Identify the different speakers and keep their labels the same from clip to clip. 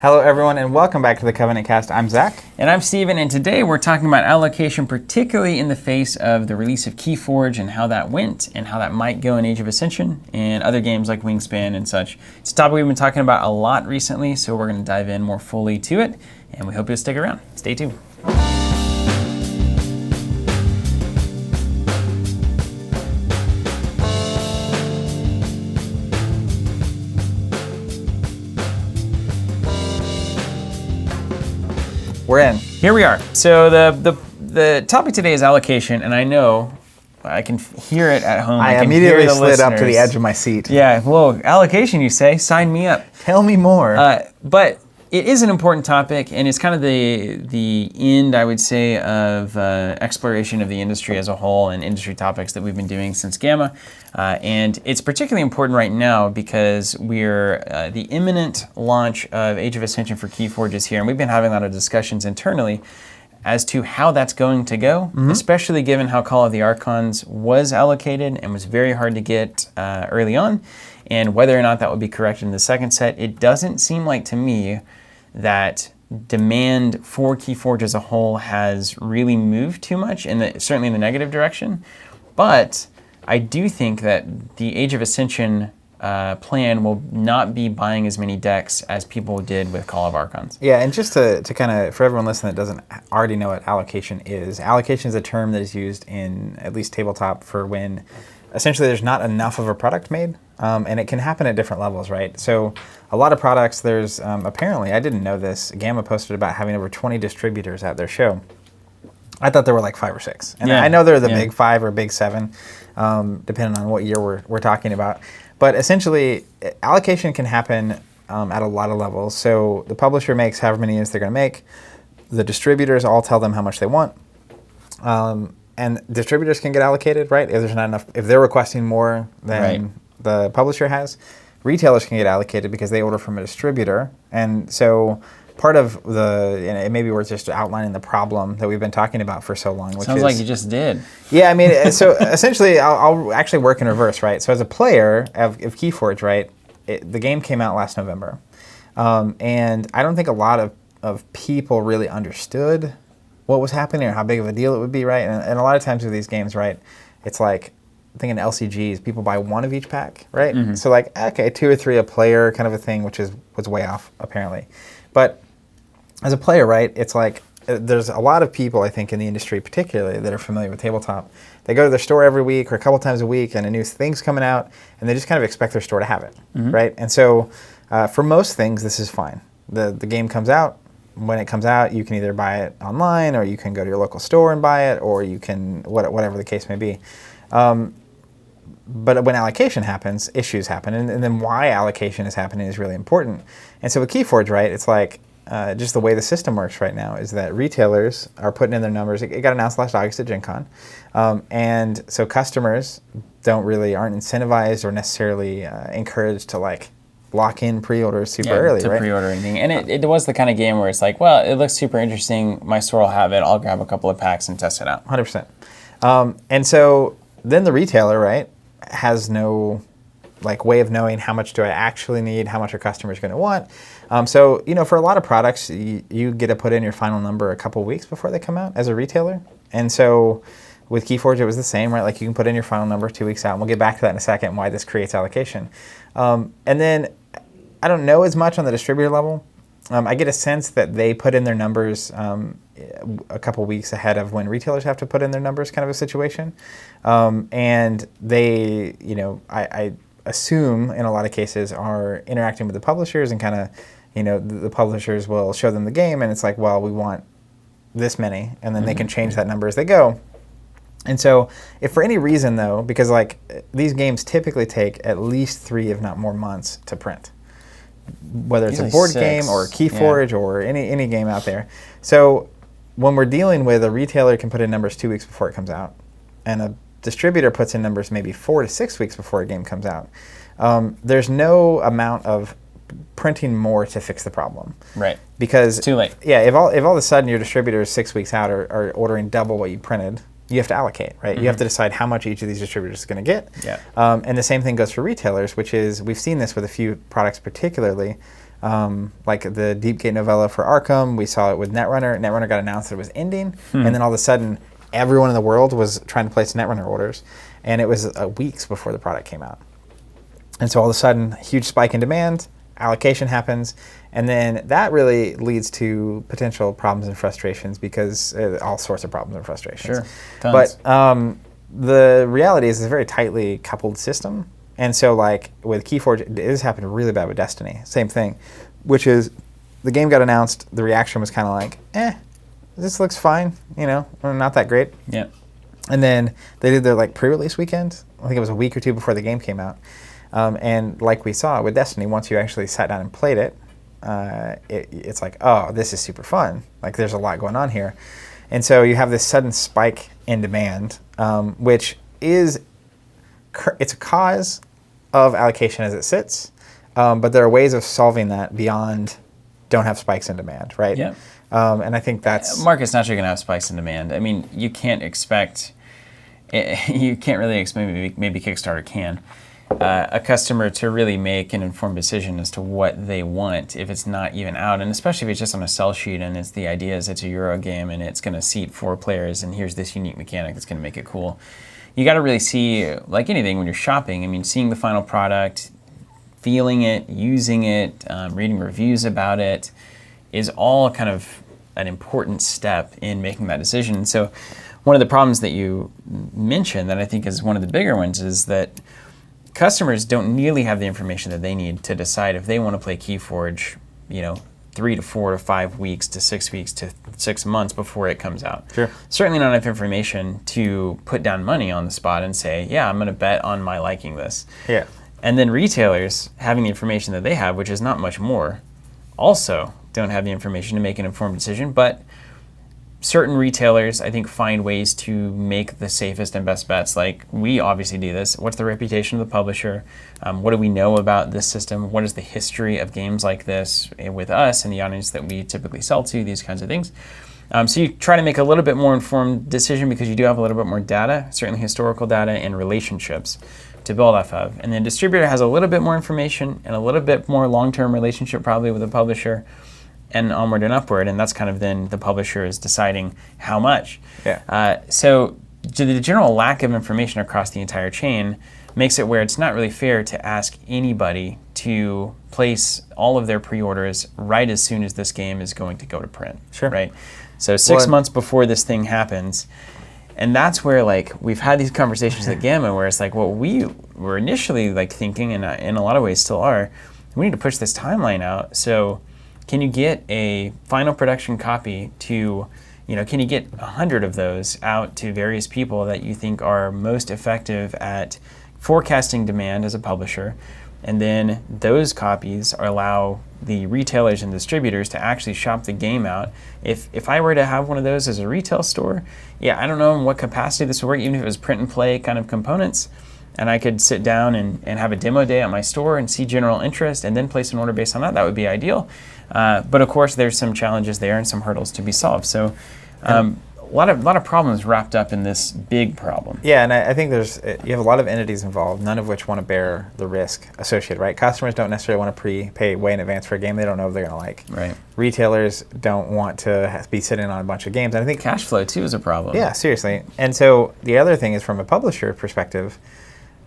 Speaker 1: Hello everyone and welcome back to the Covenant Cast. I'm Zach.
Speaker 2: And I'm Steven, and today we're talking about allocation, particularly in the face of the release of KeyForge and how that went and how that might go in Age of Ascension and other games like Wingspan and such. It's a topic we've been talking about a lot recently, so we're going to dive in more fully to it, and we hope you'll stick around. Stay tuned.
Speaker 1: We're in.
Speaker 2: Here we are. So the topic today is allocation, and I know I can hear it at home.
Speaker 1: I immediately slid up to the edge of my seat.
Speaker 2: Yeah, whoa, allocation, you say? Sign me up.
Speaker 1: Tell me more.
Speaker 2: But it is an important topic, and it's kind of the end, I would say, of exploration of the industry as a whole and industry topics that we've been doing since Gamma. And it's particularly important right now because we're the imminent launch of Age of Ascension for KeyForge is here, and we've been having a lot of discussions internally as to how that's going to go, especially given how Call of the Archons was allocated and was very hard to get early on, and whether or not that would be corrected in the second set. It doesn't seem like to me that demand for KeyForge as a whole has really moved too much, certainly in the negative direction. But I do think that the Age of Ascension plan will not be buying as many decks as people did with Call of Archons.
Speaker 1: Yeah, and just to kind of, for everyone listening that doesn't already know what allocation is a term that is used in at least tabletop for when essentially there's not enough of a product made, and it can happen at different levels, right? So a lot of products, there's apparently, I didn't know this, Gamma posted about having over 20 distributors at their show. I thought there were like 5 or 6. And I know they're the big 5 or big 7, depending on what year we're talking about. But essentially, allocation can happen at a lot of levels. So the publisher makes however many units they're going to make. The distributors all tell them how much they want. And distributors can get allocated, right? If there's not enough, if they're requesting more than the publisher has. Retailers can get allocated because they order from a distributor. And so part of it may be worth just outlining the problem that we've been talking about for so long. Which
Speaker 2: Sounds like you just did.
Speaker 1: Yeah, I mean, so essentially, I'll actually work in reverse, right? So as a player of KeyForge, right, the game came out last November. And I don't think a lot of people really understood what was happening or how big of a deal it would be, right? And a lot of times with these games, right, it's like, I think in LCGs, people buy 1 of each pack, right? Mm-hmm. So like, okay, 2 or 3 a player kind of a thing, which was way off, apparently. But as a player, right, it's like, there's a lot of people, I think, in the industry particularly that are familiar with tabletop. They go to their store every week or a couple times a week and a new thing's coming out, and they just kind of expect their store to have it, right? And so for most things, this is fine. The game comes out. When it comes out, you can either buy it online or you can go to your local store and buy it, or you can, whatever the case may be. But when allocation happens, issues happen. And then why allocation is happening is really important. And so with KeyForge, right, it's like just the way the system works right now is that retailers are putting in their numbers. It got announced last August at Gen Con. And so customers aren't incentivized or necessarily encouraged to like lock in pre-orders super early,
Speaker 2: to
Speaker 1: right?
Speaker 2: pre-order anything. And it was the kind of game where it's like, well, it looks super interesting. My store will have it. I'll grab a couple of packs and test it out.
Speaker 1: 100%. And so then the retailer, right, has no like way of knowing how much do I actually need, how much are customers going to want. So, for a lot of products, you get to put in your final number a couple weeks before they come out as a retailer. And so with KeyForge, it was the same, right? Like you can put in your final number 2 weeks out, and we'll get back to that in a second, why this creates allocation. And then I don't know as much on the distributor level. I get a sense that they put in their numbers a couple weeks ahead of when retailers have to put in their numbers, kind of a situation. And they, I assume in a lot of cases are interacting with the publishers and kind of, the publishers will show them the game and it's like, well, we want this many, and then they can change that number as they go. And so if for any reason though, because like these games typically take at least 3, if not more months to print, whether it's
Speaker 2: usually
Speaker 1: a board
Speaker 2: 6.
Speaker 1: game or KeyForge or any game out there. So when we're dealing with a retailer can put in numbers 2 weeks before it comes out, and a distributor puts in numbers maybe 4 to 6 weeks before a game comes out, there's no amount of printing more to fix the problem.
Speaker 2: Right.
Speaker 1: Because
Speaker 2: it's too late.
Speaker 1: Yeah, if all of a sudden your distributors 6 weeks out are ordering double what you printed, you have to allocate, right? You have to decide how much each of these distributors is going to get.
Speaker 2: Yeah.
Speaker 1: And the same thing goes for retailers, which is, we've seen this with a few products particularly, Like the Deepgate novella for Arkham, we saw it with Netrunner. Netrunner got announced that it was ending, and then all of a sudden, everyone in the world was trying to place Netrunner orders, and it was weeks before the product came out. And so all of a sudden, huge spike in demand, allocation happens, and then that really leads to potential problems and frustrations because all sorts of problems and frustrations.
Speaker 2: Sure, tons.
Speaker 1: But the reality is it's a very tightly coupled system. And so like with KeyForge, this happened really bad with Destiny. Same thing, which is the game got announced, the reaction was kind of like, this looks fine, not that great.
Speaker 2: Yeah.
Speaker 1: And then they did their like pre-release weekend. I think it was a week or two before the game came out. And like we saw with Destiny, once you actually sat down and played it, it's like, oh, this is super fun. Like there's a lot going on here. And so you have this sudden spike in demand, which is, it's a cause of allocation as it sits. But there are ways of solving that beyond don't have spikes in demand, right?
Speaker 2: Yeah.
Speaker 1: And I think that's...
Speaker 2: Market's naturally going to have spikes in demand. I mean, you can't really expect, maybe Kickstarter can, a customer to really make an informed decision as to what they want if it's not even out, and especially if it's just on a sell sheet and it's the idea is it's a Euro game and it's going to seat 4 players and here's this unique mechanic that's going to make it cool. You got to really see, like anything when you're shopping, I mean, seeing the final product, feeling it, using it, reading reviews about it is all kind of an important step in making that decision. So one of the problems that you mentioned that I think is one of the bigger ones is that customers don't nearly have the information that they need to decide if they want to play KeyForge, 3 to 4 to 5 weeks to 6 weeks to 6 months before it comes out.
Speaker 1: Sure.
Speaker 2: Certainly not enough information to put down money on the spot and say, yeah, I'm going to bet on my liking this.
Speaker 1: Yeah.
Speaker 2: And then retailers having the information that they have, which is not much more, also don't have the information to make an informed decision. But certain retailers, I think, find ways to make the safest and best bets. Like we obviously do this. What's the reputation of the publisher? What do we know about this system? What is the history of games like this with us and the audience that we typically sell to? These kinds of things. So you try to make a little bit more informed decision because you do have a little bit more data, certainly historical data and relationships to build off of. And the distributor has a little bit more information and a little bit more long-term relationship probably with the publisher, and onward and upward, and that's kind of then the publisher is deciding how much.
Speaker 1: Yeah.
Speaker 2: So the general lack of information across the entire chain makes it where it's not really fair to ask anybody to place all of their pre-orders right as soon as this game is going to go to print.
Speaker 1: Sure.
Speaker 2: Right? So 6 months before this thing happens, and that's where like we've had these conversations at Gamma where it's like, well, we were initially like thinking, and in a lot of ways still are, we need to push this timeline out. So can you get a final production copy to, can you get 100 of those out to various people that you think are most effective at forecasting demand as a publisher? And then those copies allow the retailers and distributors to actually shop the game out. If I were to have one of those as a retail store, I don't know in what capacity this would work, even if it was print and play kind of components, and I could sit down and have a demo day at my store and see general interest and then place an order based on that, that would be ideal. But of course, there's some challenges there and some hurdles to be solved. So a lot of problems wrapped up in this big problem.
Speaker 1: Yeah, and I think you have a lot of entities involved, none of which want to bear the risk associated, right? Customers don't necessarily want to prepay way in advance for a game they don't know if they're going to like.
Speaker 2: Right.
Speaker 1: Retailers don't want to be sitting on a bunch of games. And I think
Speaker 2: cash flow, too, is a problem.
Speaker 1: Yeah, seriously. And so the other thing is from a publisher perspective,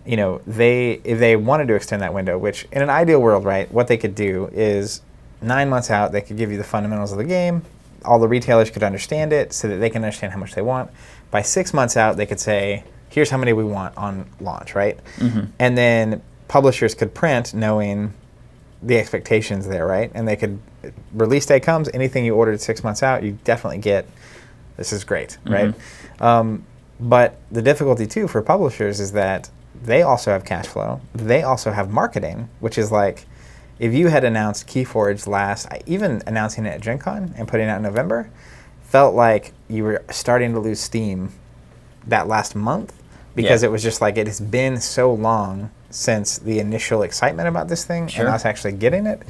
Speaker 1: if they wanted to extend that window, which in an ideal world, right, what they could do is 9 months out, they could give you the fundamentals of the game. All the retailers could understand it so that they can understand how much they want. By 6 months out, they could say, here's how many we want on launch, right? Mm-hmm. And then publishers could print knowing the expectations there, right? And they could, release day comes, anything you ordered 6 months out, you definitely get, this is great, right? But the difficulty, too, for publishers is that they also have cash flow. They also have marketing, which is like, if you had announced KeyForge even announcing it at Gen Con and putting it out in November, felt like you were starting to lose steam that last month because it was just like it has been so long since the initial excitement about this thing and us actually getting it.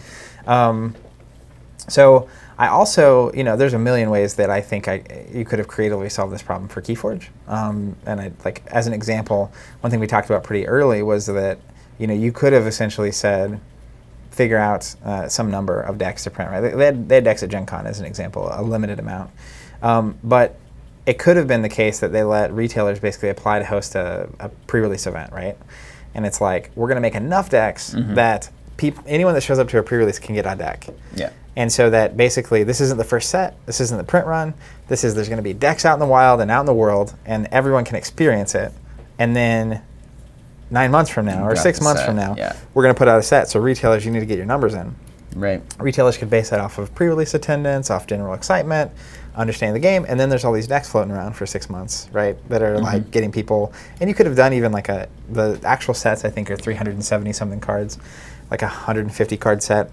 Speaker 1: So I also, there's a million ways that I think you could have creatively solved this problem for KeyForge. And as an example, one thing we talked about pretty early was that, you could have essentially said, figure out some number of decks to print. Right? They had decks at Gen Con as an example, a limited amount. But it could have been the case that they let retailers basically apply to host a pre-release event, right? And it's like, we're going to make enough decks that anyone that shows up to a pre-release can get a deck.
Speaker 2: Yeah.
Speaker 1: And so that basically, this isn't the first set, this isn't the print run, there's going to be decks out in the wild and out in the world, and everyone can experience it. And then 9 months from now, or 6 months from now, we're going to put out a set. So retailers, you need to get your numbers in.
Speaker 2: Right.
Speaker 1: Retailers could base that off of pre-release attendance, off general excitement, understanding the game, and then there's all these decks floating around for 6 months, right? That are like getting people, and you could have done even like the actual sets I think are 370 something cards, like a 150 card set,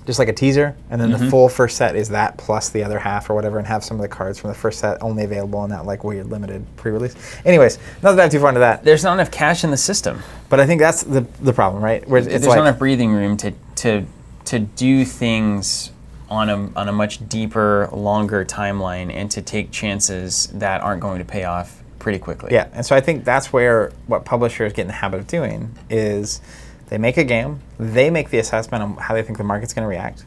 Speaker 1: just like a teaser, and then the full first set is that plus the other half or whatever, and have some of the cards from the first set only available in that like weird limited pre-release. Anyways, not to dive too far into that.
Speaker 2: There's not enough cash in the system.
Speaker 1: But I think that's the problem, right? Where
Speaker 2: There's not enough breathing room to do things on a much deeper, longer timeline, and to take chances that aren't going to pay off pretty quickly.
Speaker 1: Yeah, and so I think that's where what publishers get in the habit of doing is they make a game, they make the assessment on how they think the market's going to react,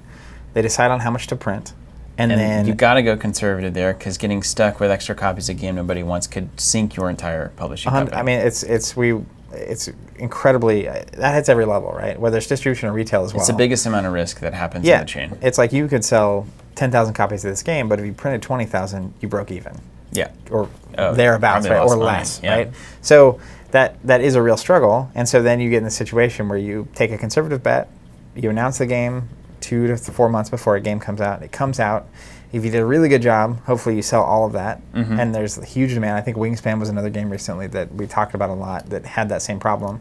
Speaker 1: they decide on how much to print, and then
Speaker 2: you got to go conservative there, because getting stuck with extra copies of a game nobody wants could sink your entire publishing company.
Speaker 1: I mean, it's incredibly, that hits every level, right? Whether it's distribution or retail as well.
Speaker 2: It's the biggest amount of risk that happens in the chain.
Speaker 1: It's like you could sell 10,000 copies of this game, but if you printed 20,000, you broke even.
Speaker 2: Yeah.
Speaker 1: Or thereabouts, right? Or less,
Speaker 2: yeah.
Speaker 1: right? So that is a real struggle. And so then you get in the situation where you take a conservative bet, you announce the game 2 to 4 months before a game comes out. It comes out. If you did a really good job, hopefully you sell all of that. And there's a huge demand. I think Wingspan was another game recently that we talked about a lot that had that same problem.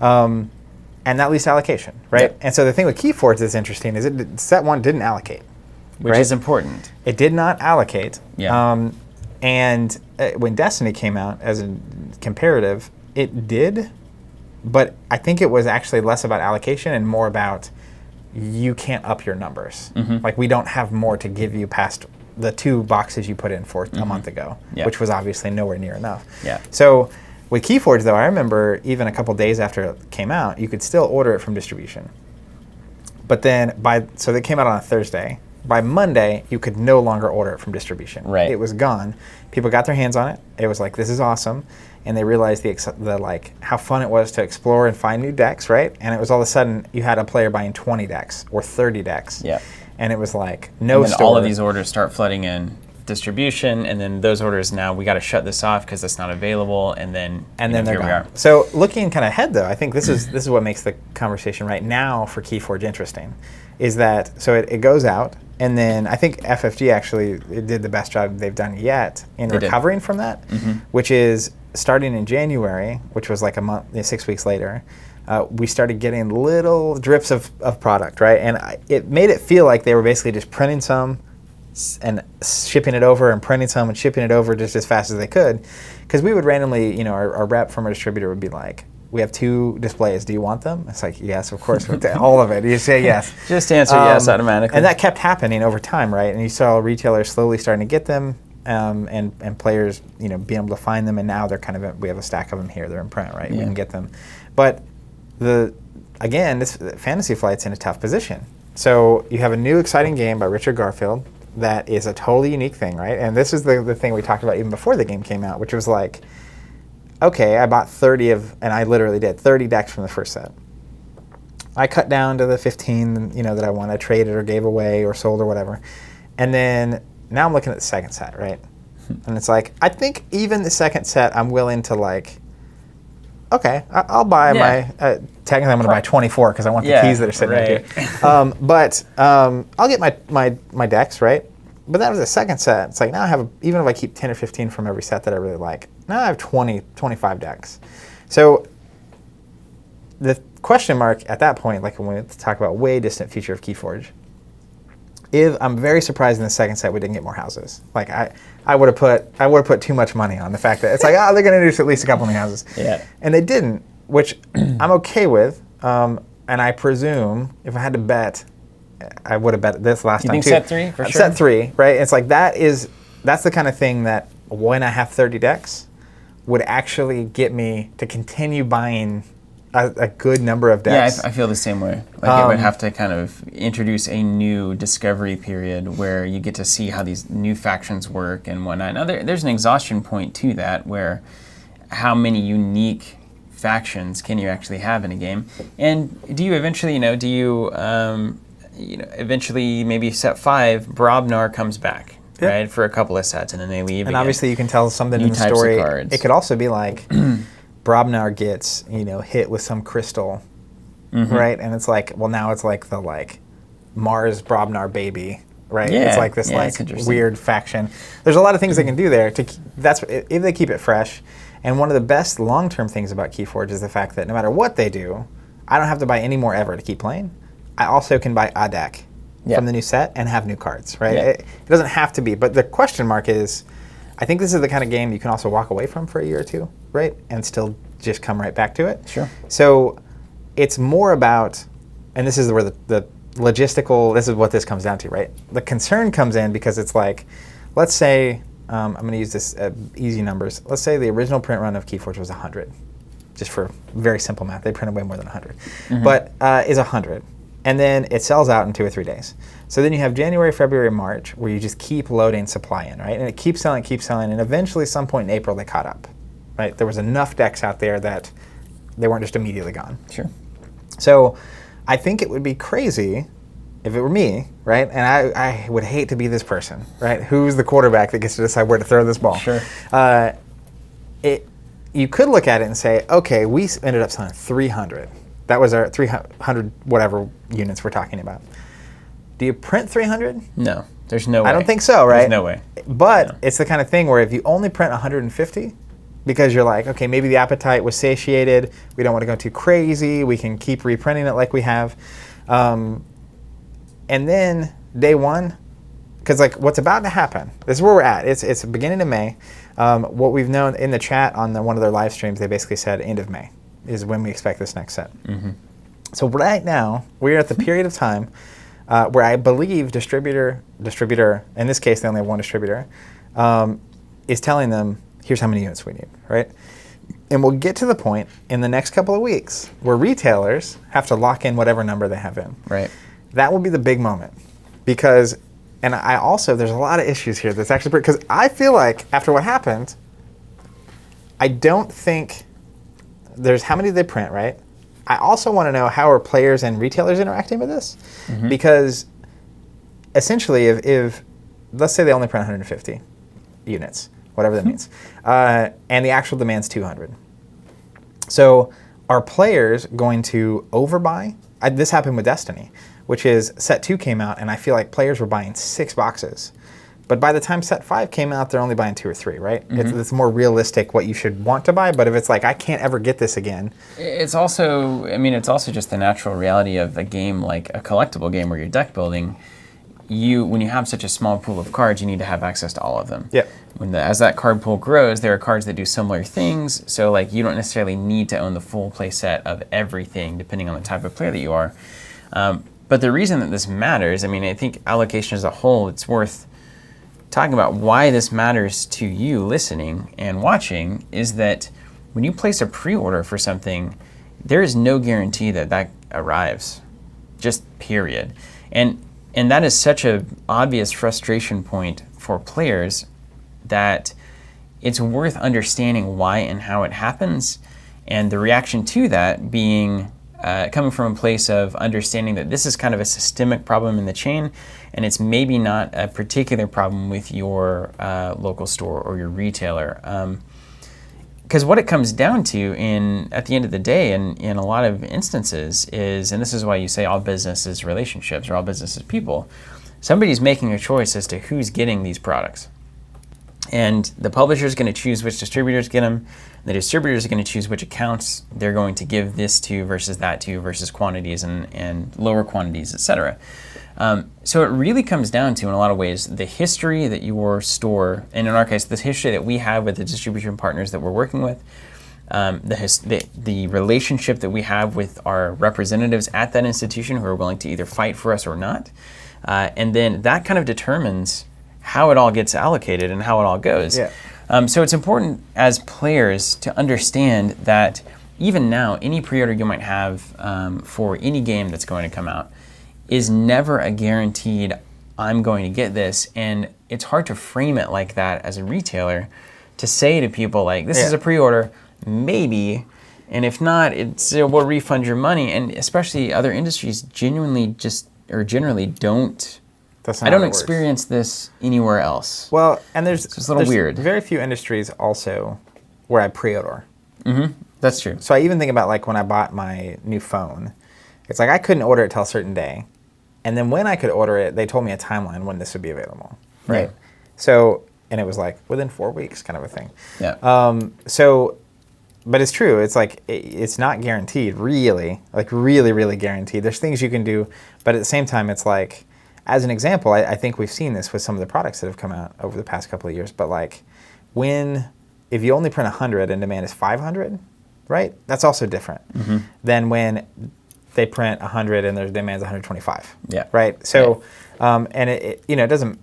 Speaker 1: And that leads to allocation, right?
Speaker 2: Yep.
Speaker 1: And so the thing with KeyForge that's interesting is set 1 didn't allocate.
Speaker 2: Which is important.
Speaker 1: It did not allocate.
Speaker 2: Yeah.
Speaker 1: And when Destiny came out as a comparative, it did, but I think it was actually less about allocation and more about you can't up your numbers. Like, we don't have more to give you past the 2 boxes you put in for a month ago, which was obviously nowhere near enough.
Speaker 2: Yeah.
Speaker 1: So with KeyForge, though, I remember even a couple days after it came out, you could still order it from distribution. But then so they came out on a Thursday. By Monday, you could no longer order it from distribution.
Speaker 2: Right.
Speaker 1: It was gone. People got their hands on it. It was like, this is awesome. And they realized the like how fun it was to explore and find new decks, right? And it was all of a sudden you had a player buying 20 decks or 30 decks.
Speaker 2: Yeah.
Speaker 1: And it was like no
Speaker 2: and then
Speaker 1: store.
Speaker 2: all of these orders start flooding in distribution, and then those orders now we got to shut this off because it's not available, and then
Speaker 1: they're
Speaker 2: here
Speaker 1: gone.
Speaker 2: we are.
Speaker 1: So looking kind of ahead though, I think this is what makes the conversation right now for KeyForge interesting, is that so it goes out. And then I think FFG actually did the best job they've done yet in recovering from that, which is starting in January, which was like a month, 6 weeks later, we started getting little drips of product, right? And it made it feel like they were basically just printing some and shipping it over and printing some and shipping it over just as fast as they could. Because we would randomly, our rep from our distributor would be like, we have 2 displays. Do you want them? It's like, yes, of course. All of it. You say yes.
Speaker 2: Just answer yes automatically.
Speaker 1: And that kept happening over time, right? And you saw retailers slowly starting to get them, and players, being able to find them. And now they're kind of we have a stack of them here. They're in print, right? We can get them. But this Fantasy Flight's in a tough position. So you have a new exciting game by Richard Garfield that is a totally unique thing, right? And this is the thing we talked about even before the game came out, which was like, okay, I bought 30 and I literally did 30 decks from the first set. I cut down to the 15, that I want to traded or gave away or sold or whatever. And then now I'm looking at the second set, right? And it's like, I think even the second set, I'm willing to okay, I'll buy my, technically I'm going to buy 24 because I want the keys that are sitting right here. But I'll get my decks, right? But that was the second set. It's like now I have, even if I keep 10 or 15 from every set that I really like, now I have 20, 25 decks. So the question mark at that point, like when we talk about way distant future of KeyForge, I'm very surprised in the second set we didn't get more houses. Like I would have put too much money on the fact that it's like, they're going to introduce at least a couple new houses.
Speaker 2: Yeah.
Speaker 1: And they didn't, which I'm okay with. And I presume if I had to bet, I would have bet this last time too.
Speaker 2: You think set 3 for sure?
Speaker 1: Set 3, right? It's like that's the kind of thing that when I have 30 decks would actually get me to continue buying a good number of decks.
Speaker 2: Yeah, I feel the same way. Like it would have to kind of introduce a new discovery period where you get to see how these new factions work and whatnot. Now, there's an exhaustion point to that, where how many unique factions can you actually have in a game? And do you eventually, eventually maybe set 5, Brobnar comes back, right, for a couple of sets, and then they leave.
Speaker 1: And obviously you can tell something in the story. It could also be like Brobnar gets, hit with some crystal, right? And it's like, well, now it's like the Mars Brobnar baby, right?
Speaker 2: Yeah,
Speaker 1: it's like this weird faction. There's a lot of things they can do there. That's if they keep it fresh. And one of the best long-term things about KeyForge is the fact that no matter what they do, I don't have to buy any more ever to keep playing. I also can buy a deck from the new set and have new cards, right?
Speaker 2: Yeah.
Speaker 1: It doesn't have to be. But the question mark is, I think this is the kind of game you can also walk away from for a year or two, right? And still just come right back to it.
Speaker 2: Sure.
Speaker 1: So it's more about, and this is where the logistical, this is what this comes down to, right? The concern comes in because it's like, let's say, I'm going to use this easy numbers. Let's say the original print run of KeyForge was 100, just for very simple math. They printed way more than 100, but is 100. And then it sells out in 2 or 3 days. So then you have January, February, March, where you just keep loading supply in, right? And it keeps selling, and eventually some point in April they caught up, right? There was enough decks out there that they weren't just immediately gone.
Speaker 2: Sure.
Speaker 1: So I think it would be crazy if it were me, right? And I would hate to be this person, right? Who's the quarterback that gets to decide where to throw this ball?
Speaker 2: Sure.
Speaker 1: You could look at it and say, okay, we ended up selling 300. That was our 300 whatever units we're talking about. Do you print 300?
Speaker 2: No, there's no way.
Speaker 1: I don't think so, right?
Speaker 2: There's no way.
Speaker 1: But it's the kind of thing where if you only print 150, because you're like, okay, maybe the appetite was satiated, we don't want to go too crazy, we can keep reprinting it like we have. And then day one, because what's about to happen, this is where we're at. It's the beginning of May. What we've known in the chat on one of their live streams, they basically said end of May is when we expect this next set. So right now, we're at the period of time where I believe distributor, in this case they only have one distributor, is telling them, here's how many units we need, right? And we'll get to the point in the next couple of weeks where retailers have to lock in whatever number they have in.
Speaker 2: Right.
Speaker 1: That will be the big moment because, and I also, there's a lot of issues here that's actually, because I feel like after what happened, I don't think there's how many they print, right? I also want to know how are players and retailers interacting with this? Because essentially if let's say they only print 150 units, whatever that means, and the actual demand's 200. So are players going to overbuy? This happened with Destiny, which is set 2 came out, and I feel like players were buying 6 boxes. But by the time set 5 came out, they're only buying 2 or 3, right? It's more realistic what you should want to buy, but if it's like, I can't ever get this again.
Speaker 2: It's also, it's also just the natural reality of a game like a collectible game where you're deck building. When you have such a small pool of cards, you need to have access to all of them.
Speaker 1: Yeah.
Speaker 2: As that card pool grows, there are cards that do similar things, so you don't necessarily need to own the full play set of everything, depending on the type of player that you are. But the reason that this matters, I think Allocation as a whole, it's worth talking about why this matters to you listening and watching, is that when you place a pre-order for something, there is no guarantee that arrives, just period. And that is such an obvious frustration point for players that it's worth understanding why and how it happens, and the reaction to that being coming from a place of understanding that this is kind of a systemic problem in the chain, and it's maybe not a particular problem with your local store or your retailer. Because what it comes down to at the end of the day, in a lot of instances is, and this is why you say all business is relationships or all business is people, somebody's making a choice as to who's getting these products. And the publisher is going to choose which distributors get them. The distributors are going to choose which accounts they're going to give this to versus that to versus quantities and lower quantities, etc. So it really comes down to, in a lot of ways, the history that your store, and in our case, the history that we have with the distribution partners that we're working with, the relationship that we have with our representatives at that institution who are willing to either fight for us or not. And then that kind of determines how it all gets allocated and how it all goes.
Speaker 1: Yeah.
Speaker 2: So it's important as players to understand that even now, any pre-order you might have for any game that's going to come out is never a guaranteed, I'm going to get this. And it's hard to frame it like that as a retailer, to say to people like, this is a pre-order, maybe, and if not, we'll refund your money. And especially other industries generally don't.
Speaker 1: That's not
Speaker 2: I
Speaker 1: how
Speaker 2: don't
Speaker 1: it works.
Speaker 2: experience this anywhere else.
Speaker 1: Well, and
Speaker 2: It's a little weird.
Speaker 1: Very few industries also where I pre-order.
Speaker 2: That's true.
Speaker 1: So I even think about like when I bought my new phone, it's like I couldn't order it till a certain day. And then when I could order it, they told me a timeline when this would be available, right?
Speaker 2: Yeah.
Speaker 1: So, and it was like within 4 weeks kind of a thing.
Speaker 2: Yeah.
Speaker 1: But it's true. It's like, it's not guaranteed, really, like really, really guaranteed. There's things you can do, but at the same time, it's like, as an example, I think we've seen this with some of the products that have come out over the past couple of years, but like if you only print 100 and demand is 500, right? That's also different than when they print 100 and their demand's 125.
Speaker 2: Yeah.
Speaker 1: Right. So, and it doesn't.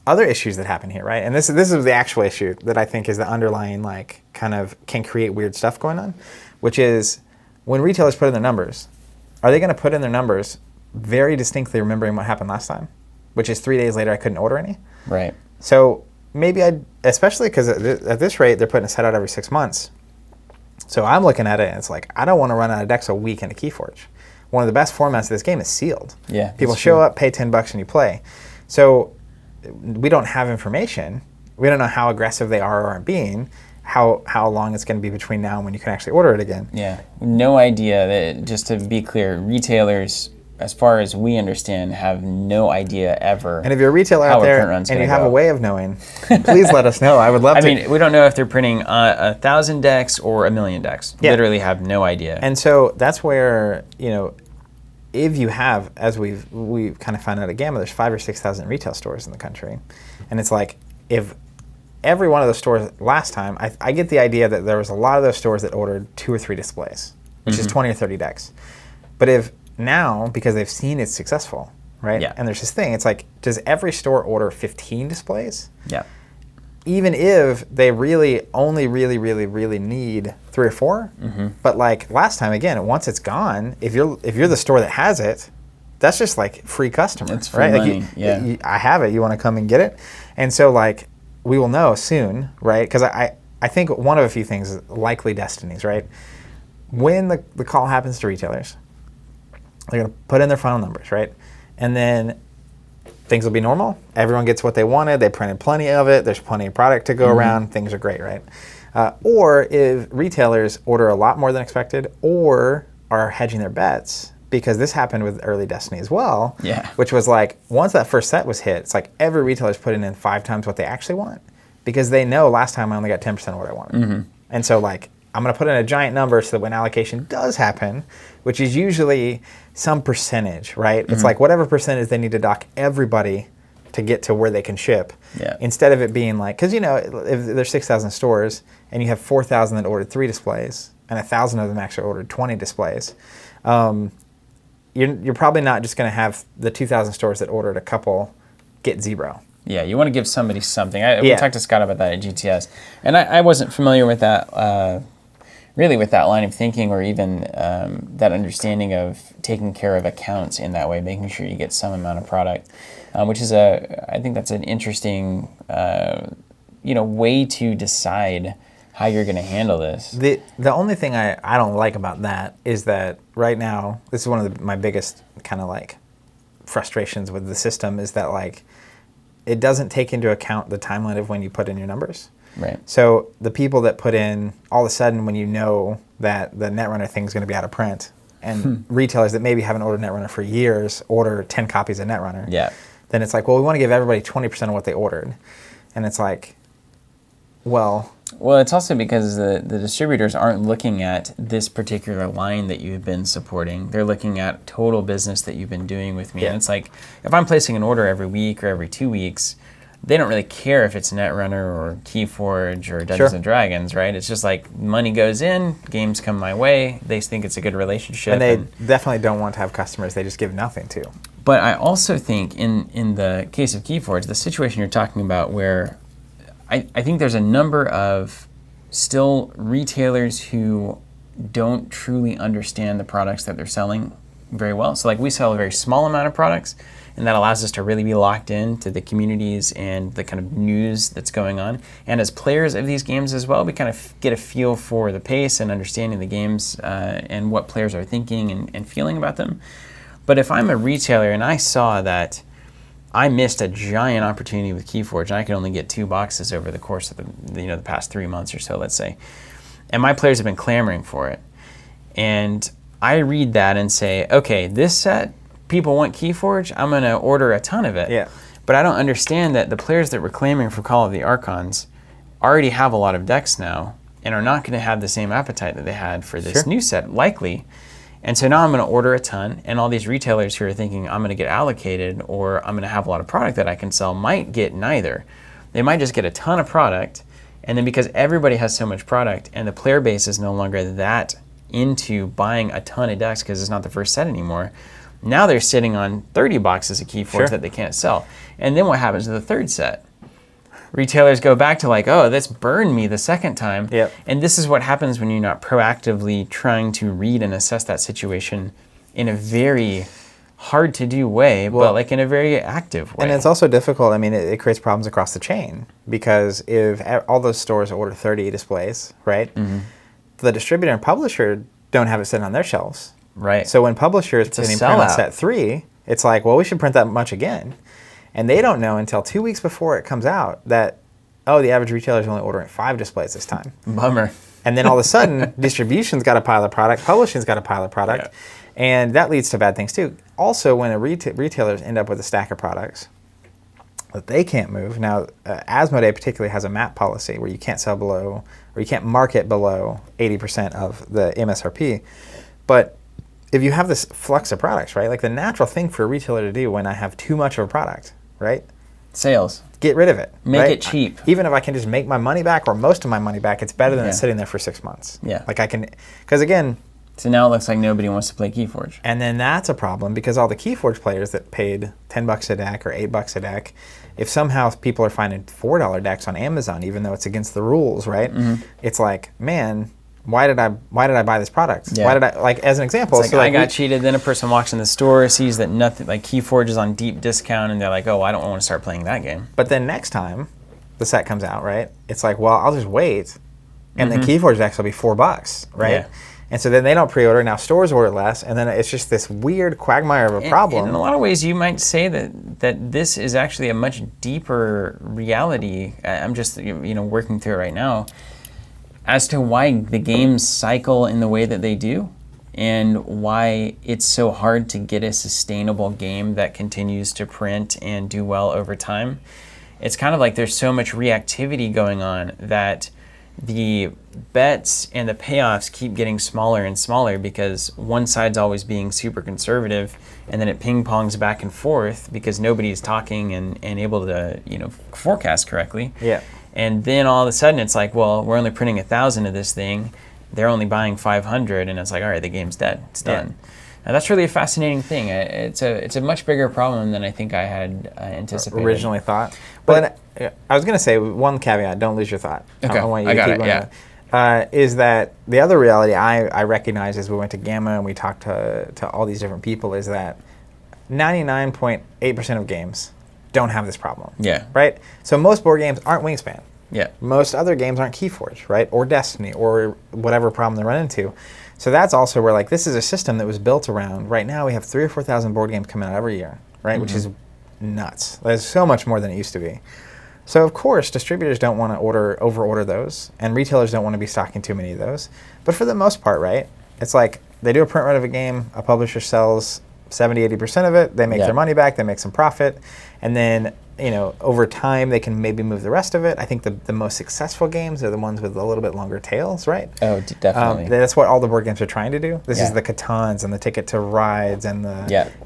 Speaker 1: Other issues that happen here, right? And this is the actual issue that I think is the underlying, like, kind of can create weird stuff going on, which is when retailers put in their numbers, are they going to put in their numbers very distinctly remembering what happened last time, which is 3 days later I couldn't order any?
Speaker 2: Right.
Speaker 1: So maybe especially because at this rate they're putting a set out every 6 months. So I'm looking at it and it's like, I don't want to run out of decks a week in a KeyForge. One of the best formats of this game is sealed.
Speaker 2: Yeah.
Speaker 1: People show up, pay $10 and you play. So we don't have information. We don't know how aggressive they are or aren't being, how long it's going to be between now and when you can actually order it again.
Speaker 2: Yeah. No idea. That, just to be clear, retailers, as far as we understand, have no idea ever.
Speaker 1: And if you're a retailer
Speaker 2: how
Speaker 1: out there
Speaker 2: a print run's
Speaker 1: and
Speaker 2: gonna
Speaker 1: you have
Speaker 2: go.
Speaker 1: a way of knowing, please let us know. I would love
Speaker 2: I
Speaker 1: to.
Speaker 2: mean, we don't know if they're printing 1,000 decks or 1,000,000 decks.
Speaker 1: Yeah.
Speaker 2: Literally have no idea.
Speaker 1: And so that's where, if you have, as we've kind of found out at Gamma, there's 5,000 or 6,000 retail stores in the country. And it's like, if every one of those stores last time, I get the idea that there was a lot of those stores that ordered 2 or 3 displays, which is 20 or 30 decks. But if now, because they've seen it's successful, right?
Speaker 2: Yeah.
Speaker 1: And there's this thing, it's like, does every store order 15 displays?
Speaker 2: Yeah.
Speaker 1: Even if they really only really need 3 or 4, but like last time, again, once it's gone, if you're the store that has it, that's just like free customer.
Speaker 2: It's free
Speaker 1: right?
Speaker 2: money.
Speaker 1: Like I have it. You want to come and get it, and so like we will know soon, right? Because I think one of a few things is likely destinies, right? When the call happens to retailers, they're gonna put in their final numbers, right, and then things will be normal. Everyone gets what they wanted. They printed plenty of it. There's plenty of product to go around. Things are great, right? Or if retailers order a lot more than expected or are hedging their bets, because this happened with early Destiny as well, which was like, once that first set was hit, it's like every retailer's putting in 5 times what they actually want because they know last time I only got 10% of what I wanted. And so like, I'm going to put in a giant number so that when allocation does happen, which is usually some percentage, right? It's like whatever percentage they need to dock everybody to get to where they can ship.
Speaker 2: Yeah.
Speaker 1: Instead of it being like, because if there's 6,000 stores and you have 4,000 that ordered 3 displays and 1,000 of them actually ordered 20 displays, you're probably not just going to have the 2,000 stores that ordered a couple get 0.
Speaker 2: Yeah, you want to give somebody something. We talked to Scott about that at GTS, and I wasn't familiar with that, really with that line of thinking or even that understanding of taking care of accounts in that way, making sure you get some amount of product, which is I think that's an interesting, way to decide how you're going to handle this.
Speaker 1: The only thing I don't like about that is that right now, this is one of my biggest kind of like frustrations with the system is that like it doesn't take into account the timeline of when you put in your numbers.
Speaker 2: Right.
Speaker 1: So the people that put in, all of a sudden when you know that the Netrunner thing is going to be out of print, and retailers that maybe haven't ordered Netrunner for years order 10 copies of Netrunner, then it's like, well, we want to give everybody 20% of what they ordered. And it's like, well,
Speaker 2: it's also because the distributors aren't looking at this particular line that you've been supporting. They're looking at total business that you've been doing with me. And it's like, if I'm placing an order every week or every 2 weeks, they don't really care if it's Netrunner or KeyForge or Dungeons and Dragons, right? It's just like money goes in, games come my way, they think it's a good relationship.
Speaker 1: And they definitely don't want to have customers they just give nothing to.
Speaker 2: But I also think in the case of KeyForge, the situation you're talking about where I think there's a number of still retailers who don't truly understand the products that they're selling very well. So like we sell a very small amount of products, and that allows us to really be locked into the communities and the kind of news that's going on. And as players of these games as well, we kind of get a feel for the pace and understanding the games and what players are thinking and feeling about them. But if I'm a retailer and I saw that I missed a giant opportunity with KeyForge and I could only get 2 boxes over the course of the past 3 months or so, let's say, and my players have been clamoring for it, and I read that and say, okay, this set, people want KeyForge, I'm going to order a ton of it.
Speaker 1: Yeah.
Speaker 2: But I don't understand that the players that were clamoring for Call of the Archons already have a lot of decks now and are not going to have the same appetite that they had for this new set, likely. And so now I'm going to order a ton, and all these retailers who are thinking I'm going to get allocated or I'm going to have a lot of product that I can sell might get neither. They might just get a ton of product, and then because everybody has so much product and the player base is no longer that into buying a ton of decks because it's not the first set anymore, now they're sitting on 30 boxes of KeyForge that they can't sell. And then what happens to the third set? Retailers go back to like, oh, this burned me the second time.
Speaker 1: Yep.
Speaker 2: And this is what happens when you're not proactively trying to read and assess that situation in a very hard to do way, but like in a very active way.
Speaker 1: And it's also difficult. I mean, it creates problems across the chain because if all those stores order 30 displays, right? The distributor and publisher don't have it sitting on their shelves.
Speaker 2: Right.
Speaker 1: So when publishers putting print on set 3, it's like, well, we should print that much again. And they don't know until 2 weeks before it comes out that, oh, the average retailer is only ordering 5 displays this time.
Speaker 2: Bummer.
Speaker 1: And then all of a sudden, distribution's got a pile of product, publishing's got a pile of product, and that leads to bad things too. Also, when retailers end up with a stack of products that they can't move. Now, Asmodee particularly has a MAP policy where you can't sell below, or you can't market below 80% of the MSRP. But if you have this flux of products, right, like the natural thing for a retailer to do when I have too much of a product, right?
Speaker 2: Sales.
Speaker 1: Get rid of it.
Speaker 2: Make it cheap.
Speaker 1: Even if I can just make my money back or most of my money back, it's better than it sitting there for 6 months.
Speaker 2: Yeah.
Speaker 1: Like I can, because again.
Speaker 2: So now it looks like nobody wants to play KeyForge.
Speaker 1: And then that's a problem because all the KeyForge players that paid $10 a deck or $8 a deck, if somehow people are finding $4 decks on Amazon, even though it's against the rules, right? It's like, man, why did I buy this product?
Speaker 2: Yeah.
Speaker 1: Why did I, like, as an example.
Speaker 2: It's like, I got cheated, then a person walks in the store, sees that nothing, like KeyForge is on deep discount, and they're like, oh, I don't want to start playing that game.
Speaker 1: But then next time the set comes out, right, it's like, well, I'll just wait, and then KeyForge decks will be $4, right? Yeah. And so then they don't pre-order, now stores order less, and then it's just this weird quagmire of a problem.
Speaker 2: In a lot of ways, you might say that this is actually a much deeper reality. I'm just working through it right now, as to why the games cycle in the way that they do and why it's so hard to get a sustainable game that continues to print and do well over time. It's kind of like there's so much reactivity going on that the bets and the payoffs keep getting smaller and smaller because one side's always being super conservative, and then it ping-pongs back and forth because nobody's talking and able to forecast correctly.
Speaker 1: Yeah.
Speaker 2: And then all of a sudden it's like, well, we're only printing 1,000 of this thing. They're only buying 500, and it's like, all right, the game's dead. It's done. Now that's really a fascinating thing. It's a much bigger problem than I think I had anticipated.
Speaker 1: Originally thought. But I was going to say one caveat. Don't lose your thought.
Speaker 2: Okay, I got it. Yeah.
Speaker 1: Is that the other reality I recognize as we went to Gamma and we talked to all these different people is that 99.8% of games don't have this problem.
Speaker 2: Yeah.
Speaker 1: Right? So most board games aren't Wingspan.
Speaker 2: Yeah.
Speaker 1: Most other games aren't KeyForge, right? Or Destiny, or whatever problem they run into. So that's also where, like, this is a system that was built around, right now we have 3,000 or 4,000 board games coming out every year, right? Which is nuts. There's so much more than it used to be. So of course, distributors don't want to over-order those, and retailers don't want to be stocking too many of those. But for the most part, right, it's like they do a print run of a game, a publisher sells 70, 80% of it, they make their money back, they make some profit, and then over time they can maybe move the rest of it. I think the most successful games are the ones with a little bit longer tails, right?
Speaker 2: Oh, definitely.
Speaker 1: That's what all the board games are trying to do. This is the Catans and the Ticket to Rides and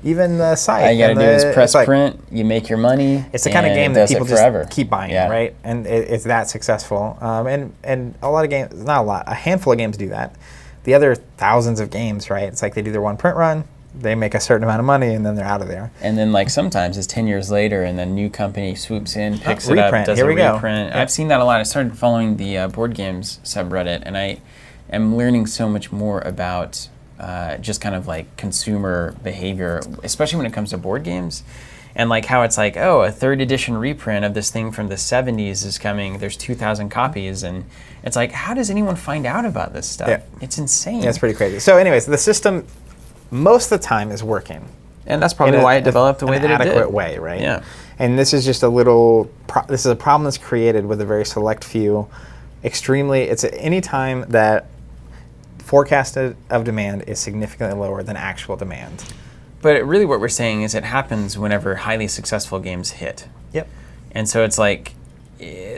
Speaker 1: even the site.
Speaker 2: All you got to do is press print, you make your money.
Speaker 1: It's the kind of game that people just keep buying, right? And it's that successful. And a lot of games, not a lot, a handful of games do that. The other thousands of games, right? It's like they do their one print run, they make a certain amount of money, and then they're out of there.
Speaker 2: And then, like, sometimes it's 10 years later, and then new company swoops in, picks it up, does a reprint. I've seen that a lot. I started following the board games subreddit, and am learning so much more about just kind of like consumer behavior, especially when it comes to board games. And like how it's like, oh, a 3rd edition reprint of this thing from the 70s is coming. There's 2,000 copies. And it's like, how does anyone find out about this stuff?
Speaker 1: Yeah.
Speaker 2: It's insane.
Speaker 1: Yeah, it's pretty crazy. So anyways, the system most of the time is working.
Speaker 2: And that's probably why it developed the way that it did.
Speaker 1: In an adequate way, right?
Speaker 2: Yeah.
Speaker 1: And this is just this is a problem that's created with a very select few. It's any time that forecasted of demand is significantly lower than actual demand.
Speaker 2: But really what we're saying is it happens whenever highly successful games hit.
Speaker 1: Yep.
Speaker 2: And so it's like,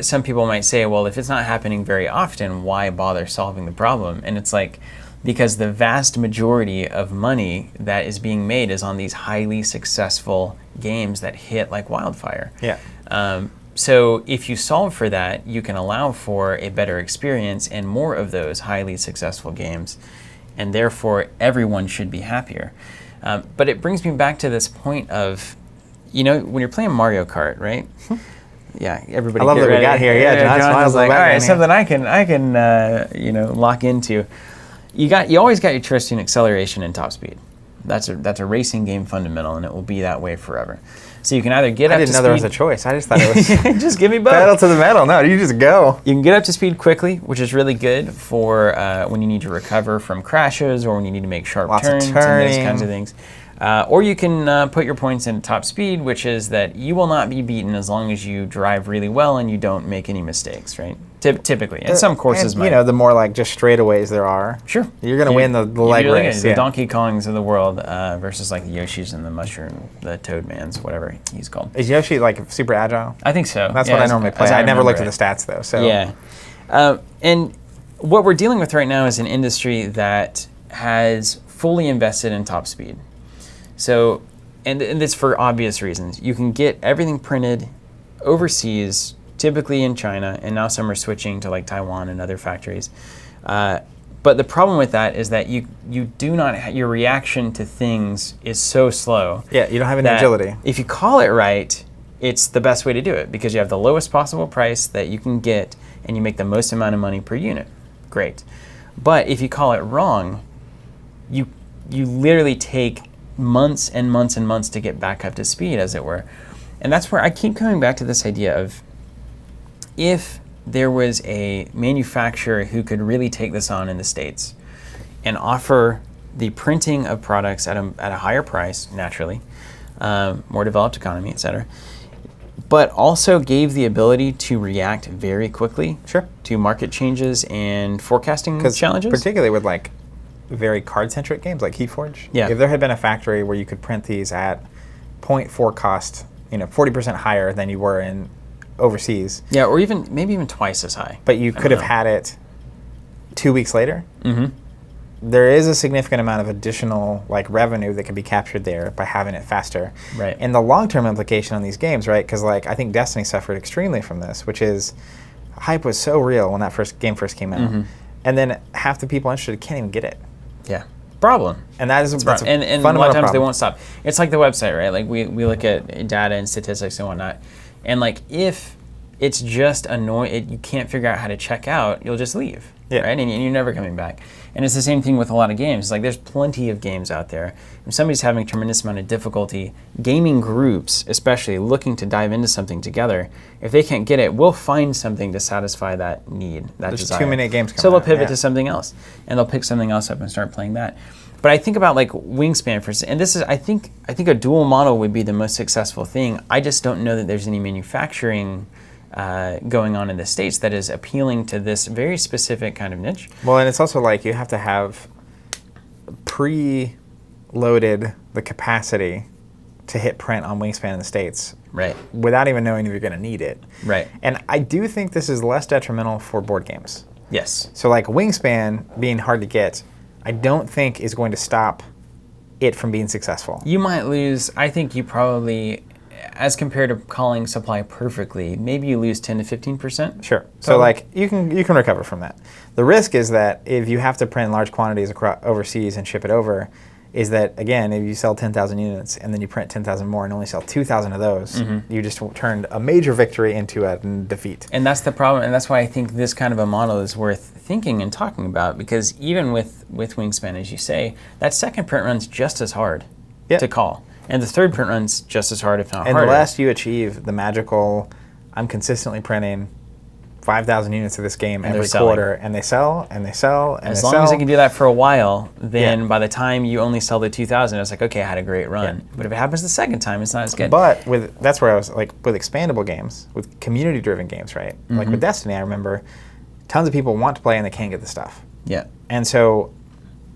Speaker 2: some people might say, well, if it's not happening very often, why bother solving the problem? And it's like, because the vast majority of money that is being made is on these highly successful games that hit like wildfire.
Speaker 1: Yeah.
Speaker 2: So if you solve for that, you can allow for a better experience and more of those highly successful games, and therefore everyone should be happier. But it brings me back to this point of, when you're playing Mario Kart, right? Yeah, everybody.
Speaker 1: I love that we got here. Yeah, John's
Speaker 2: like, all right, something I can lock into. You always got your trust in acceleration and top speed. That's a racing game fundamental, and it will be that way forever. So you can either get up to speed. I didn't know
Speaker 1: there was a choice. I just thought it was
Speaker 2: just give me both.
Speaker 1: Pedal to the metal. No, you just go.
Speaker 2: You can get up to speed quickly, which is really good for when you need to recover from crashes or when you need to make sharp turns and those kinds of things. Or you can put your points in top speed, which is that you will not be beaten as long as you drive really well and you don't make any mistakes, right? Typically. And some courses might.
Speaker 1: The more like just straightaways there are.
Speaker 2: Sure.
Speaker 1: You're going to win the leg race.
Speaker 2: The Donkey Kongs of the world versus like the Yoshis and the Mushroom, the Toadmans, whatever he's called.
Speaker 1: Is Yoshi like super agile?
Speaker 2: I think so.
Speaker 1: That's what I normally play. I never looked at the stats though. So.
Speaker 2: Yeah. And what we're dealing with right now is an industry that has fully invested in top speed. So, and this for obvious reasons. You can get everything printed overseas, typically in China, and now some are switching to like Taiwan and other factories. But the problem with that is that you do not, your reaction to things is so slow.
Speaker 1: Yeah, you don't have any agility.
Speaker 2: If you call it right, it's the best way to do it because you have the lowest possible price that you can get and you make the most amount of money per unit. Great. But if you call it wrong, you literally take months and months and months to get back up to speed, as it were. And that's where I keep coming back to this idea of if there was a manufacturer who could really take this on in the States and offer the printing of products at a higher price, naturally, more developed economy, et cetera, but also gave the ability to react very quickly to market changes and forecasting challenges.
Speaker 1: Particularly with like very card-centric games like KeyForge.
Speaker 2: Yeah.
Speaker 1: If there had been a factory where you could print these at 0.4 cost, 40% higher than you were in overseas.
Speaker 2: Yeah, or maybe even twice as high.
Speaker 1: But you could have had it 2 weeks later.
Speaker 2: Mm-hmm.
Speaker 1: There is a significant amount of additional like revenue that can be captured there by having it faster.
Speaker 2: Right.
Speaker 1: And the long-term implication on these games, right? Because like I think Destiny suffered extremely from this, which is hype was so real when that game first came out, and then half the people interested can't even get it.
Speaker 2: Yeah. Problem.
Speaker 1: And that is that's
Speaker 2: and a lot of times they won't stop. It's like the website, right? Like we look at data and statistics and whatnot. And like if it's just annoying, you can't figure out how to check out, you'll just leave.
Speaker 1: Yeah.
Speaker 2: Right? And you're never coming back. And it's the same thing with a lot of games. It's like there's plenty of games out there. If somebody's having a tremendous amount of difficulty, gaming groups, especially looking to dive into something together, if they can't get it, we'll find something to satisfy that need, that
Speaker 1: there's
Speaker 2: desire.
Speaker 1: Too many games coming
Speaker 2: So they'll
Speaker 1: out,
Speaker 2: pivot to something else. And they'll pick something else up and start playing that. But I think about like Wingspan, for instance, and this is, I think a dual model would be the most successful thing. I just don't know that there's any manufacturing going on in the States that is appealing to this very specific kind of niche.
Speaker 1: Well, and it's also like you have to have pre-loaded the capacity to hit print on Wingspan in the States.
Speaker 2: Right.
Speaker 1: Without even knowing if you're going to need it.
Speaker 2: Right.
Speaker 1: And I do think this is less detrimental for board games.
Speaker 2: Yes.
Speaker 1: So like Wingspan being hard to get, I don't think is going to stop it from being successful.
Speaker 2: You might lose, I think you probably, as compared to calling supply perfectly, maybe you lose 10 to 15%.
Speaker 1: Sure. So like you can recover from that. The risk is that if you have to print large quantities overseas and ship it over, is that, again, if you sell 10,000 units and then you print 10,000 more and only sell 2,000 of those, you just turned a major victory into a defeat.
Speaker 2: And that's the problem, and that's why I think this kind of a model is worth thinking and talking about, because even with Wingspan, as you say, that second print run's just as hard to call. And the third print run's just as hard, if not harder.
Speaker 1: And unless you achieve the magical, I'm consistently printing 5,000 units of this game every quarter, and they sell, and they sell, and
Speaker 2: as long as I can do that for a while, then by the time you only sell the 2,000, it's like, okay, I had a great run. But if it happens the second time, it's not as good.
Speaker 1: But that's where I was like, with expandable games, with community-driven games, right? Like with Destiny, I remember tons of people want to play and they can't get the stuff.
Speaker 2: Yeah.
Speaker 1: And so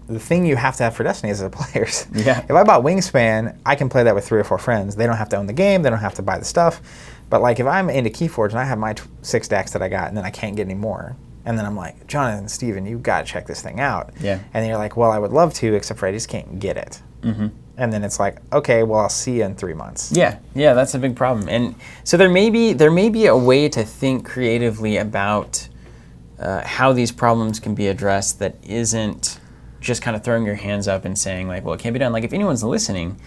Speaker 1: the thing you have to have for Destiny is the players.
Speaker 2: Yeah.
Speaker 1: If I bought Wingspan, I can play that with 3 or 4 friends. They don't have to own the game. They don't have to buy the stuff. But like if I'm into KeyForge and I have my 6 decks that I got and then I can't get any more, and then I'm like, Jonathan, Steven, you got to check this thing out.
Speaker 2: Yeah.
Speaker 1: And then you're like, well, I would love to, except for I just can't get it. And then it's like, okay, well, I'll see you in 3 months.
Speaker 2: Yeah, that's a big problem. And so there may be a way to think creatively about how these problems can be addressed that isn't just kind of throwing your hands up and saying like, well, it can't be done. Like if anyone's listening,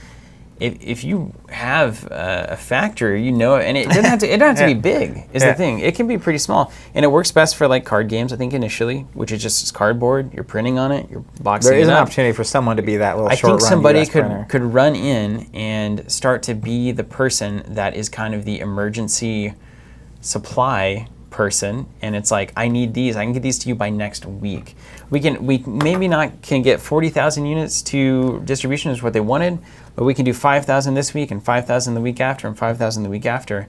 Speaker 2: if you have a factory, and it doesn't have to be big is the thing. It can be pretty small, and it works best for like card games, I think, initially, which is just cardboard. You're printing on it. You're boxing it up.
Speaker 1: There is an opportunity for someone to be that little short run.
Speaker 2: I think somebody
Speaker 1: US printer.
Speaker 2: could run in and start to be the person that is kind of the emergency supply person, and it's like, I need these. I can get these to you by next week. We maybe not can get 40,000 units to distribution is what they wanted, but we can do 5,000 this week and 5,000 the week after and 5,000 the week after,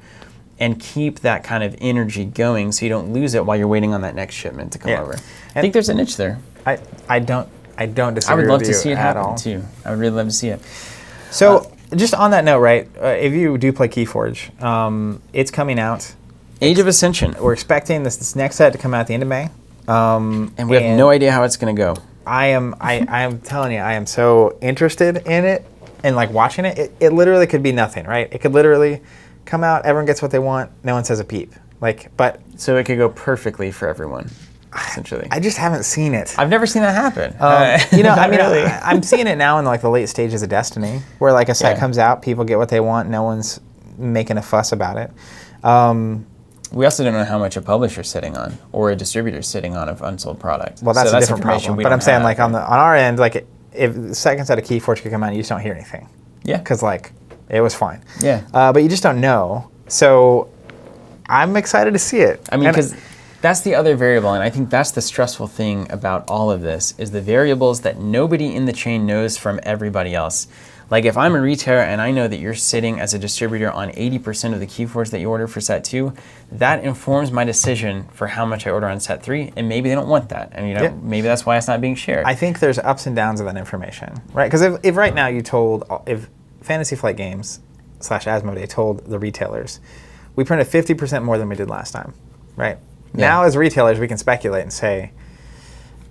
Speaker 2: and keep that kind of energy going so you don't lose it while you're waiting on that next shipment to come over. I think there's a niche there.
Speaker 1: I don't disagree.
Speaker 2: I would love
Speaker 1: with
Speaker 2: to
Speaker 1: you
Speaker 2: see it
Speaker 1: at
Speaker 2: happen
Speaker 1: all.
Speaker 2: too. I would really love to see it.
Speaker 1: So just on that note, right? If you do play KeyForge, it's coming out.
Speaker 2: Age of Ascension.
Speaker 1: We're expecting this next set to come out at the end of May.
Speaker 2: And we have no idea how it's going to go.
Speaker 1: I am telling you, I am so interested in it and like watching it. It literally could be nothing, right? It could literally come out, everyone gets what they want, no one says a peep.
Speaker 2: So it could go perfectly for everyone, essentially.
Speaker 1: I just haven't seen it.
Speaker 2: I've never seen that happen.
Speaker 1: I'm seeing it now in like the late stages of Destiny, where like a set comes out, people get what they want, no one's making a fuss about it.
Speaker 2: We also don't know how much a publisher's sitting on or a distributor's sitting on of unsold product.
Speaker 1: Well, that's a different problem. But I'm saying, like on our end, like if the second set of KeyForge could come out, you just don't hear anything.
Speaker 2: Yeah.
Speaker 1: Because like it was fine.
Speaker 2: Yeah.
Speaker 1: But you just don't know. So I'm excited to see it.
Speaker 2: I mean, because that's the other variable, and I think that's the stressful thing about all of this is the variables that nobody in the chain knows from everybody else. Like if I'm a retailer and I know that you're sitting as a distributor on 80% of the KeyForge that you order for set 2, that informs my decision for how much I order on set 3, and maybe they don't want that. And maybe that's why it's not being shared.
Speaker 1: I think there's ups and downs of that information, right? Because if right now if Fantasy Flight Games / Asmodee told the retailers, we printed 50% more than we did last time, right? Yeah. Now as retailers, we can speculate and say,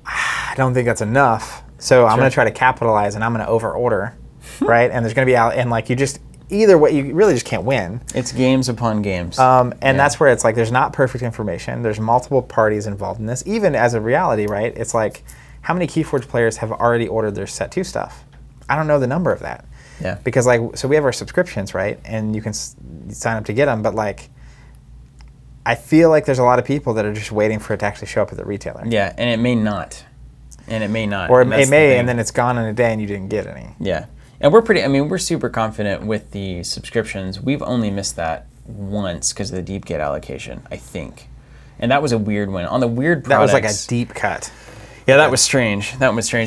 Speaker 1: I don't think that's enough, so I'm going to try to capitalize and I'm going to over order. Right, and there's going to be and like you just either way you really just can't win.
Speaker 2: It's games upon games,
Speaker 1: and that's where it's like there's not perfect information. There's multiple parties involved in this. Even as a reality, right? It's like how many KeyForge players have already ordered their set 2 stuff? I don't know the number of that.
Speaker 2: Yeah.
Speaker 1: Because so we have our subscriptions, right? And you can sign up to get them, but like I feel like there's a lot of people that are just waiting for it to actually show up at the retailer.
Speaker 2: Yeah, and it may not.
Speaker 1: Or it may, and then it's gone in a day and you didn't get any.
Speaker 2: Yeah. And we're super confident with the subscriptions. We've only missed that once because of the deep gate allocation, I think. And that was a weird one. On the weird products.
Speaker 1: That was like a deep cut.
Speaker 2: Yeah, that was strange.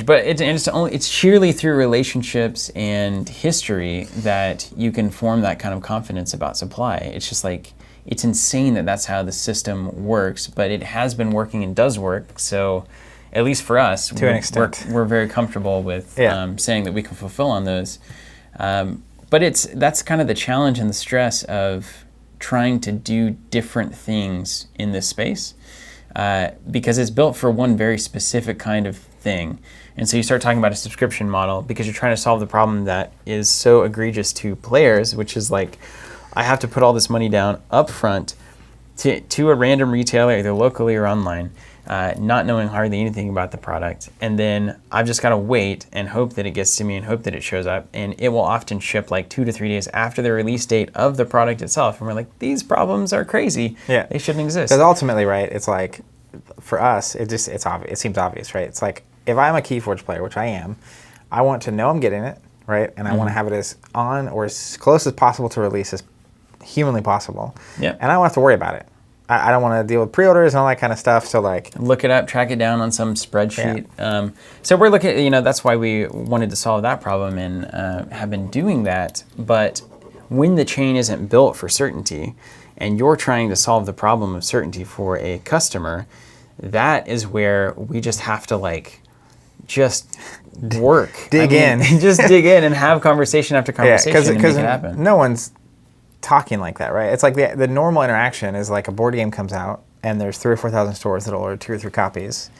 Speaker 2: But it's sheerly through relationships and history that you can form that kind of confidence about supply. It's just like, it's insane that that's how the system works, but it has been working and does work. So at least for us,
Speaker 1: to an extent,
Speaker 2: we're very comfortable with saying that we can fulfill on those. But that's kind of the challenge and the stress of trying to do different things in this space because it's built for one very specific kind of thing. And so you start talking about a subscription model because you're trying to solve the problem that is so egregious to players, which is like, I have to put all this money down up front to a random retailer, either locally or online. not knowing hardly anything about the product. And then I've just got to wait and hope that it gets to me and hope that it shows up. And it will often ship like 2 to 3 days after the release date of the product itself. And we're like, these problems are crazy.
Speaker 1: Yeah.
Speaker 2: They shouldn't exist.
Speaker 1: Because ultimately, right, it's like, for us, it's obvious. It seems obvious, right? It's like, if I'm a KeyForge player, which I am, I want to know I'm getting it, right? And I want to have it as on or as close as possible to release as humanly possible.
Speaker 2: Yeah.
Speaker 1: And I don't have to worry about it. I don't want to deal with pre-orders and all that kind of stuff. So like,
Speaker 2: look it up, track it down on some spreadsheet. Yeah. So we're looking, that's why we wanted to solve that problem and have been doing that. But when the chain isn't built for certainty and you're trying to solve the problem of certainty for a customer, that is where we just have to just work.
Speaker 1: Dig in.
Speaker 2: Just dig in and have conversation after conversation and make it happen.
Speaker 1: No one's talking like that, right? It's like the normal interaction is like a board game comes out and there's 3,000 or 4,000 stores that'll order 2 or 3 copies,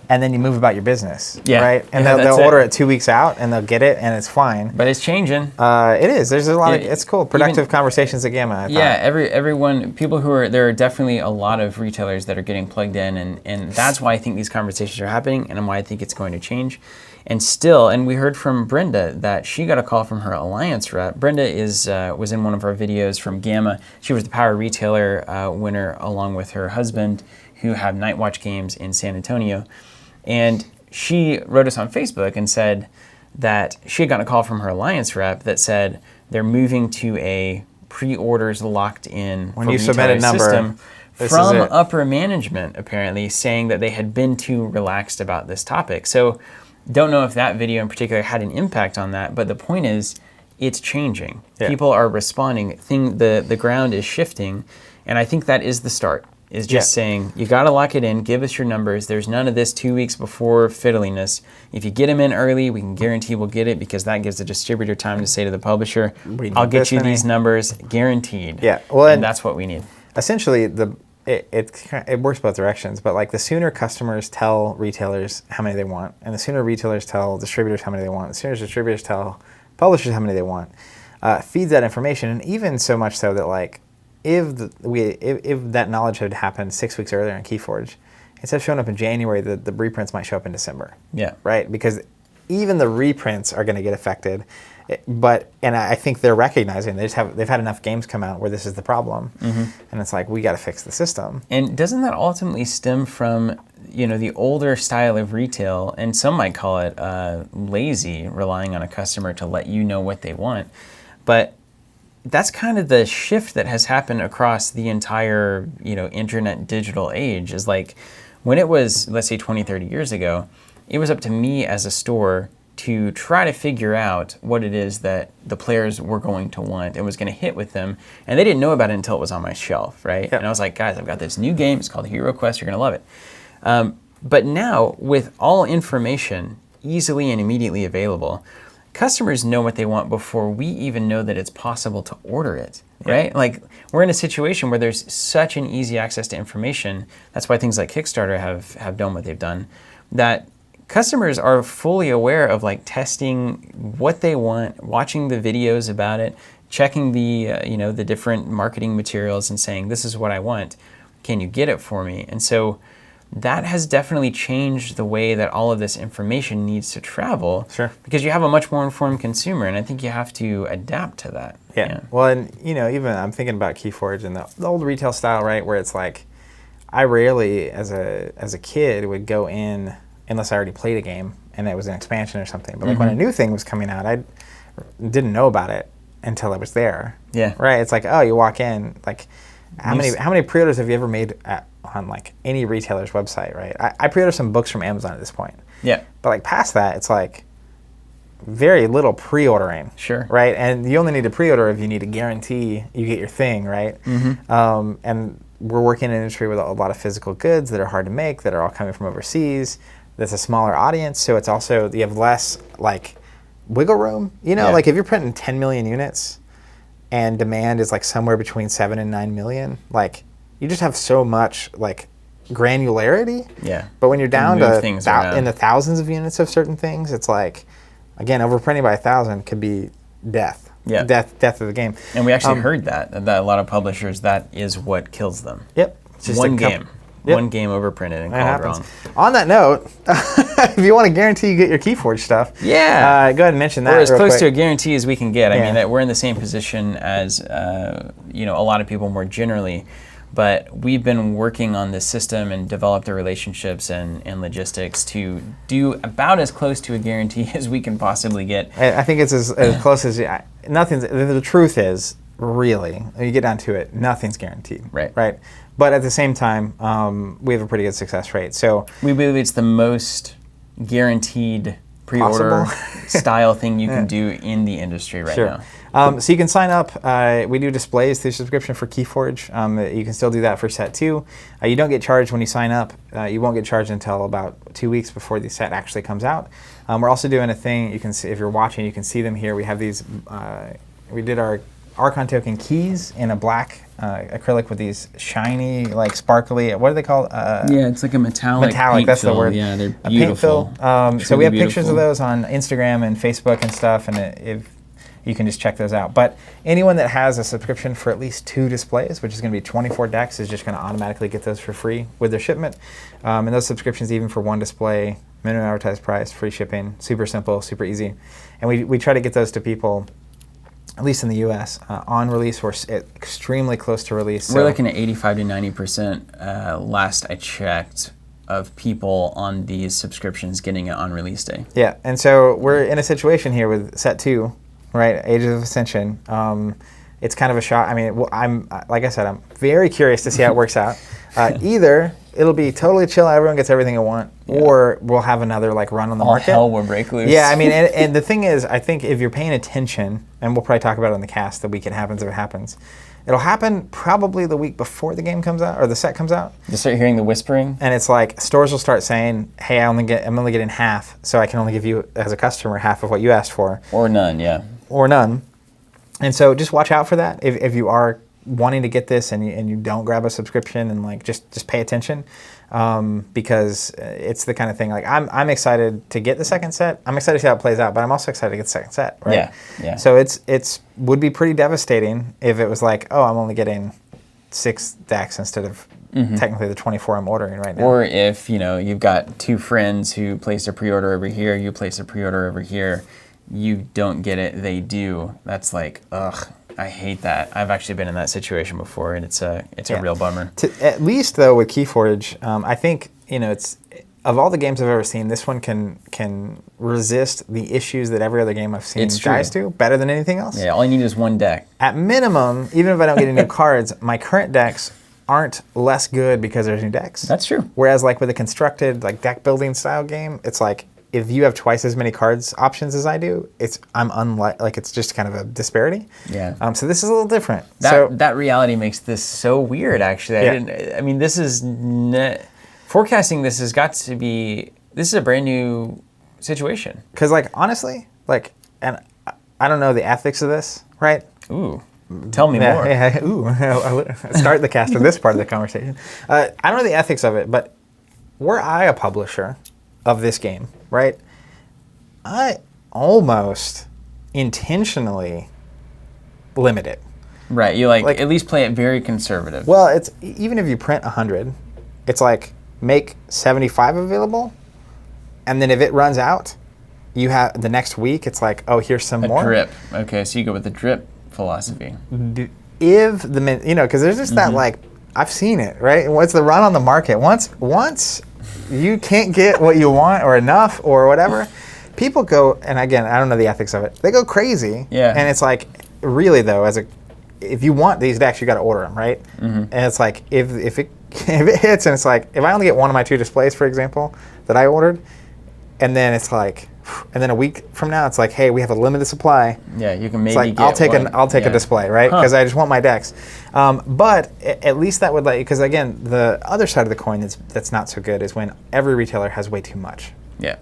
Speaker 1: and then you move about your business, right? And they'll order it 2 weeks out and they'll get it and it's fine.
Speaker 2: But it's changing.
Speaker 1: It is. There's a lot of it's cool, productive conversations at Gamma. I
Speaker 2: thought. Everyone, people there are definitely a lot of retailers that are getting plugged in, and that's why I think these conversations are happening, and why I think it's going to change. And we heard from Brenda that she got a call from her Alliance rep. Brenda was in one of our videos from Gamma. She was the Power Retailer winner along with her husband, who have Night Watch games in San Antonio. And she wrote us on Facebook and said that she had gotten a call from her Alliance rep that said they're moving to a pre-orders locked in
Speaker 1: when you submit a number
Speaker 2: system from upper management, apparently, saying that they had been too relaxed about this topic. So don't know if that video in particular had an impact on that, but the point is, it's changing. Yeah. People are responding. The ground is shifting, and I think that is the start. Is just saying, you got to lock it in, give us your numbers. There's none of this 2 weeks before fiddliness. If you get them in early, we can guarantee we'll get it, because that gives the distributor time to say to the publisher, I'll get you these numbers guaranteed.
Speaker 1: Yeah, well,
Speaker 2: and that's what we need.
Speaker 1: Essentially, it works both directions, but like the sooner customers tell retailers how many they want, and the sooner retailers tell distributors how many they want, the sooner distributors tell publishers how many they want, feeds that information, and even so much so that like, if that knowledge had happened 6 weeks earlier in KeyForge, instead of showing up in January, the reprints might show up in December.
Speaker 2: Yeah.
Speaker 1: Right? Because even the reprints are going to get affected. And I think they're recognizing they've had enough games come out where this is the problem. Mm-hmm. And it's like, we got to fix the system.
Speaker 2: And doesn't that ultimately stem from the older style of retail, and some might call it lazy, relying on a customer to let you know what they want. But that's kind of the shift that has happened across the entire, internet digital age. Is like, when it was, let's say 20, 30 years ago, it was up to me as a store to try to figure out what it is that the players were going to want and was going to hit with them. And they didn't know about it until it was on my shelf, right? Yep. And I was like, guys, I've got this new game. It's called Hero Quest. You're going to love it. But now, with all information easily and immediately available, customers know what they want before we even know that it's possible to order it, right? Yeah. Like, we're in a situation where there's such an easy access to information. That's why things like Kickstarter have done what they've done, that customers are fully aware of like testing what they want, watching the videos about it, checking the different marketing materials and saying, this is what I want. Can you get it for me? And so that has definitely changed the way that all of this information needs to travel.
Speaker 1: Sure.
Speaker 2: Because you have a much more informed consumer, and I think you have to adapt to that.
Speaker 1: Yeah. Well, and even I'm thinking about KeyForge and the old retail style, right, where it's like, I rarely, as a kid, would go in unless I already played a game and it was an expansion or something. But like when a new thing was coming out, I didn't know about it until I was there.
Speaker 2: Yeah.
Speaker 1: Right. It's like, oh, you walk in, like, how many pre-orders have you ever made on like any retailer's website, right? I pre-order some books from Amazon at this point.
Speaker 2: Yeah.
Speaker 1: But like past that, it's like very little pre-ordering.
Speaker 2: Sure.
Speaker 1: Right? And you only need to pre-order if you need to guarantee you get your thing, right? Mm-hmm. And we're working in an industry with a lot of physical goods that are hard to make, that are all coming from overseas. That's a smaller audience, so it's also, you have less like wiggle room. Like if you're printing 10 million units and demand is like somewhere between 7 and 9 million, like you just have so much like granularity.
Speaker 2: Yeah.
Speaker 1: But when you're down to
Speaker 2: in
Speaker 1: the thousands of units of certain things, it's like, again, overprinting by 1,000 could be death.
Speaker 2: Yeah.
Speaker 1: Death of the game.
Speaker 2: And we actually heard that a lot of publishers, that is what kills them.
Speaker 1: Yep.
Speaker 2: Just one game. one game overprinted and called wrong.
Speaker 1: On that note, if you want to guarantee you get your KeyForge stuff, go ahead and mention that.
Speaker 2: We're as
Speaker 1: real
Speaker 2: close
Speaker 1: quick.
Speaker 2: to a guarantee as we can get. I mean, that we're in the same position as a lot of people more generally. But we've been working on this system and developed the relationships and logistics to do about as close to a guarantee as we can possibly get.
Speaker 1: I think it's as close as nothing's. The truth is, really, when you get down to it, nothing's guaranteed. Right. But at the same time, we have a pretty good success rate. So
Speaker 2: we believe it's the most guaranteed pre-order style thing you can do in the industry right now.
Speaker 1: So you can sign up. We do displays through subscription for KeyForge. You can still do that for set 2. You don't get charged when you sign up. You won't get charged until about 2 weeks before the set actually comes out. We're also doing a thing. You can see, if you're watching, you can see them here. We have these. We did our Archon token keys in a black acrylic with these shiny, like sparkly. What are they called?
Speaker 2: It's like a metallic. Paint
Speaker 1: That's
Speaker 2: fill.
Speaker 1: the word.
Speaker 2: Yeah, they're beautiful.
Speaker 1: So we have pictures of those on Instagram and Facebook and stuff, and if you can just check those out. But anyone that has a subscription for at least 2 displays, which is going to be 24 decks, is just going to automatically get those for free with their shipment. And those subscriptions, even for 1 display, minimum advertised price, free shipping, super simple, super easy. And we try to get those to people, at least in the U.S., on release or extremely close to release.
Speaker 2: We're looking at 85 to 90%, last I checked, of people on these subscriptions getting it on release day.
Speaker 1: Yeah, and so we're in a situation here with set 2, right, Age of Ascension. It's kind of a shock. I mean, like I said, I'm very curious to see how it works out. Either it'll be totally chill, everyone gets everything they want, or we'll have another run on the market.
Speaker 2: All hell will break loose.
Speaker 1: Yeah, I mean, and the thing is, I think if you're paying attention, and we'll probably talk about it on the cast the week it happens if it happens, it'll happen probably the week before the game comes out, or the set comes out.
Speaker 2: You start hearing the whispering.
Speaker 1: And it's like, stores will start saying, hey, I'm only getting half, so I can only give you, as a customer, half of what you asked for.
Speaker 2: Or none, yeah.
Speaker 1: Or none. And so just watch out for that. If you are wanting to get this and you don't grab a subscription, and just pay attention, because it's the kind of thing, I'm excited to get the second set. I'm excited to see how it plays out, but I'm also excited to get the second set, right?
Speaker 2: Yeah.
Speaker 1: So it's would be pretty devastating if it was like, oh, I'm only getting 6 decks instead of technically the 24 I'm ordering right now.
Speaker 2: Or if you've got 2 friends who placed a pre-order over here, you place a pre-order over here, you don't get it, they do. That's like, ugh, I hate that. I've actually been in that situation before, and it's a real bummer.
Speaker 1: At least though with KeyForge, I think it's, of all the games I've ever seen, this one can resist the issues that every other game I've seen tries to better than anything else.
Speaker 2: Yeah, all you need is 1 deck.
Speaker 1: At minimum, even if I don't get any new cards, my current decks aren't less good because there's new decks.
Speaker 2: That's true.
Speaker 1: Whereas with a constructed deck building style game, it's like, if you have twice as many cards options as I do, it's just kind of a disparity.
Speaker 2: Yeah.
Speaker 1: So this is a little different.
Speaker 2: That reality makes this so weird, actually. This is forecasting. This has got to be. This is a brand new situation.
Speaker 1: Because honestly, and I don't know the ethics of this, right?
Speaker 2: Ooh. Tell me more.
Speaker 1: Yeah, ooh. Start the cast with this part of the conversation. I don't know the ethics of it, but were I a publisher of this game, right, I almost intentionally limit it.
Speaker 2: Right, you at least play it very conservative.
Speaker 1: Well, it's even if you print 100, it's make 75 available, and then if it runs out, you have the next week. It's oh, here's some more.
Speaker 2: Drip. Okay, so you go with the drip philosophy.
Speaker 1: If because there's just that I've seen it, right? What's the run on the market? Once you can't get what you want or enough or whatever, people go, and again, I don't know the ethics of it, they go crazy.
Speaker 2: Yeah.
Speaker 1: And it's really though, if you want these decks, you got to order them, right? And it's if it hits, and it's if I only get 1 of my 2 displays, for example, that I ordered, and then it's and then a week from now, it's hey, we have a limited supply.
Speaker 2: Yeah, you can maybe get
Speaker 1: I'll take a display, right? Because I just want my decks. But at least that would because again, the other side of the coin that's not so good is when every retailer has way too much.
Speaker 2: Yeah.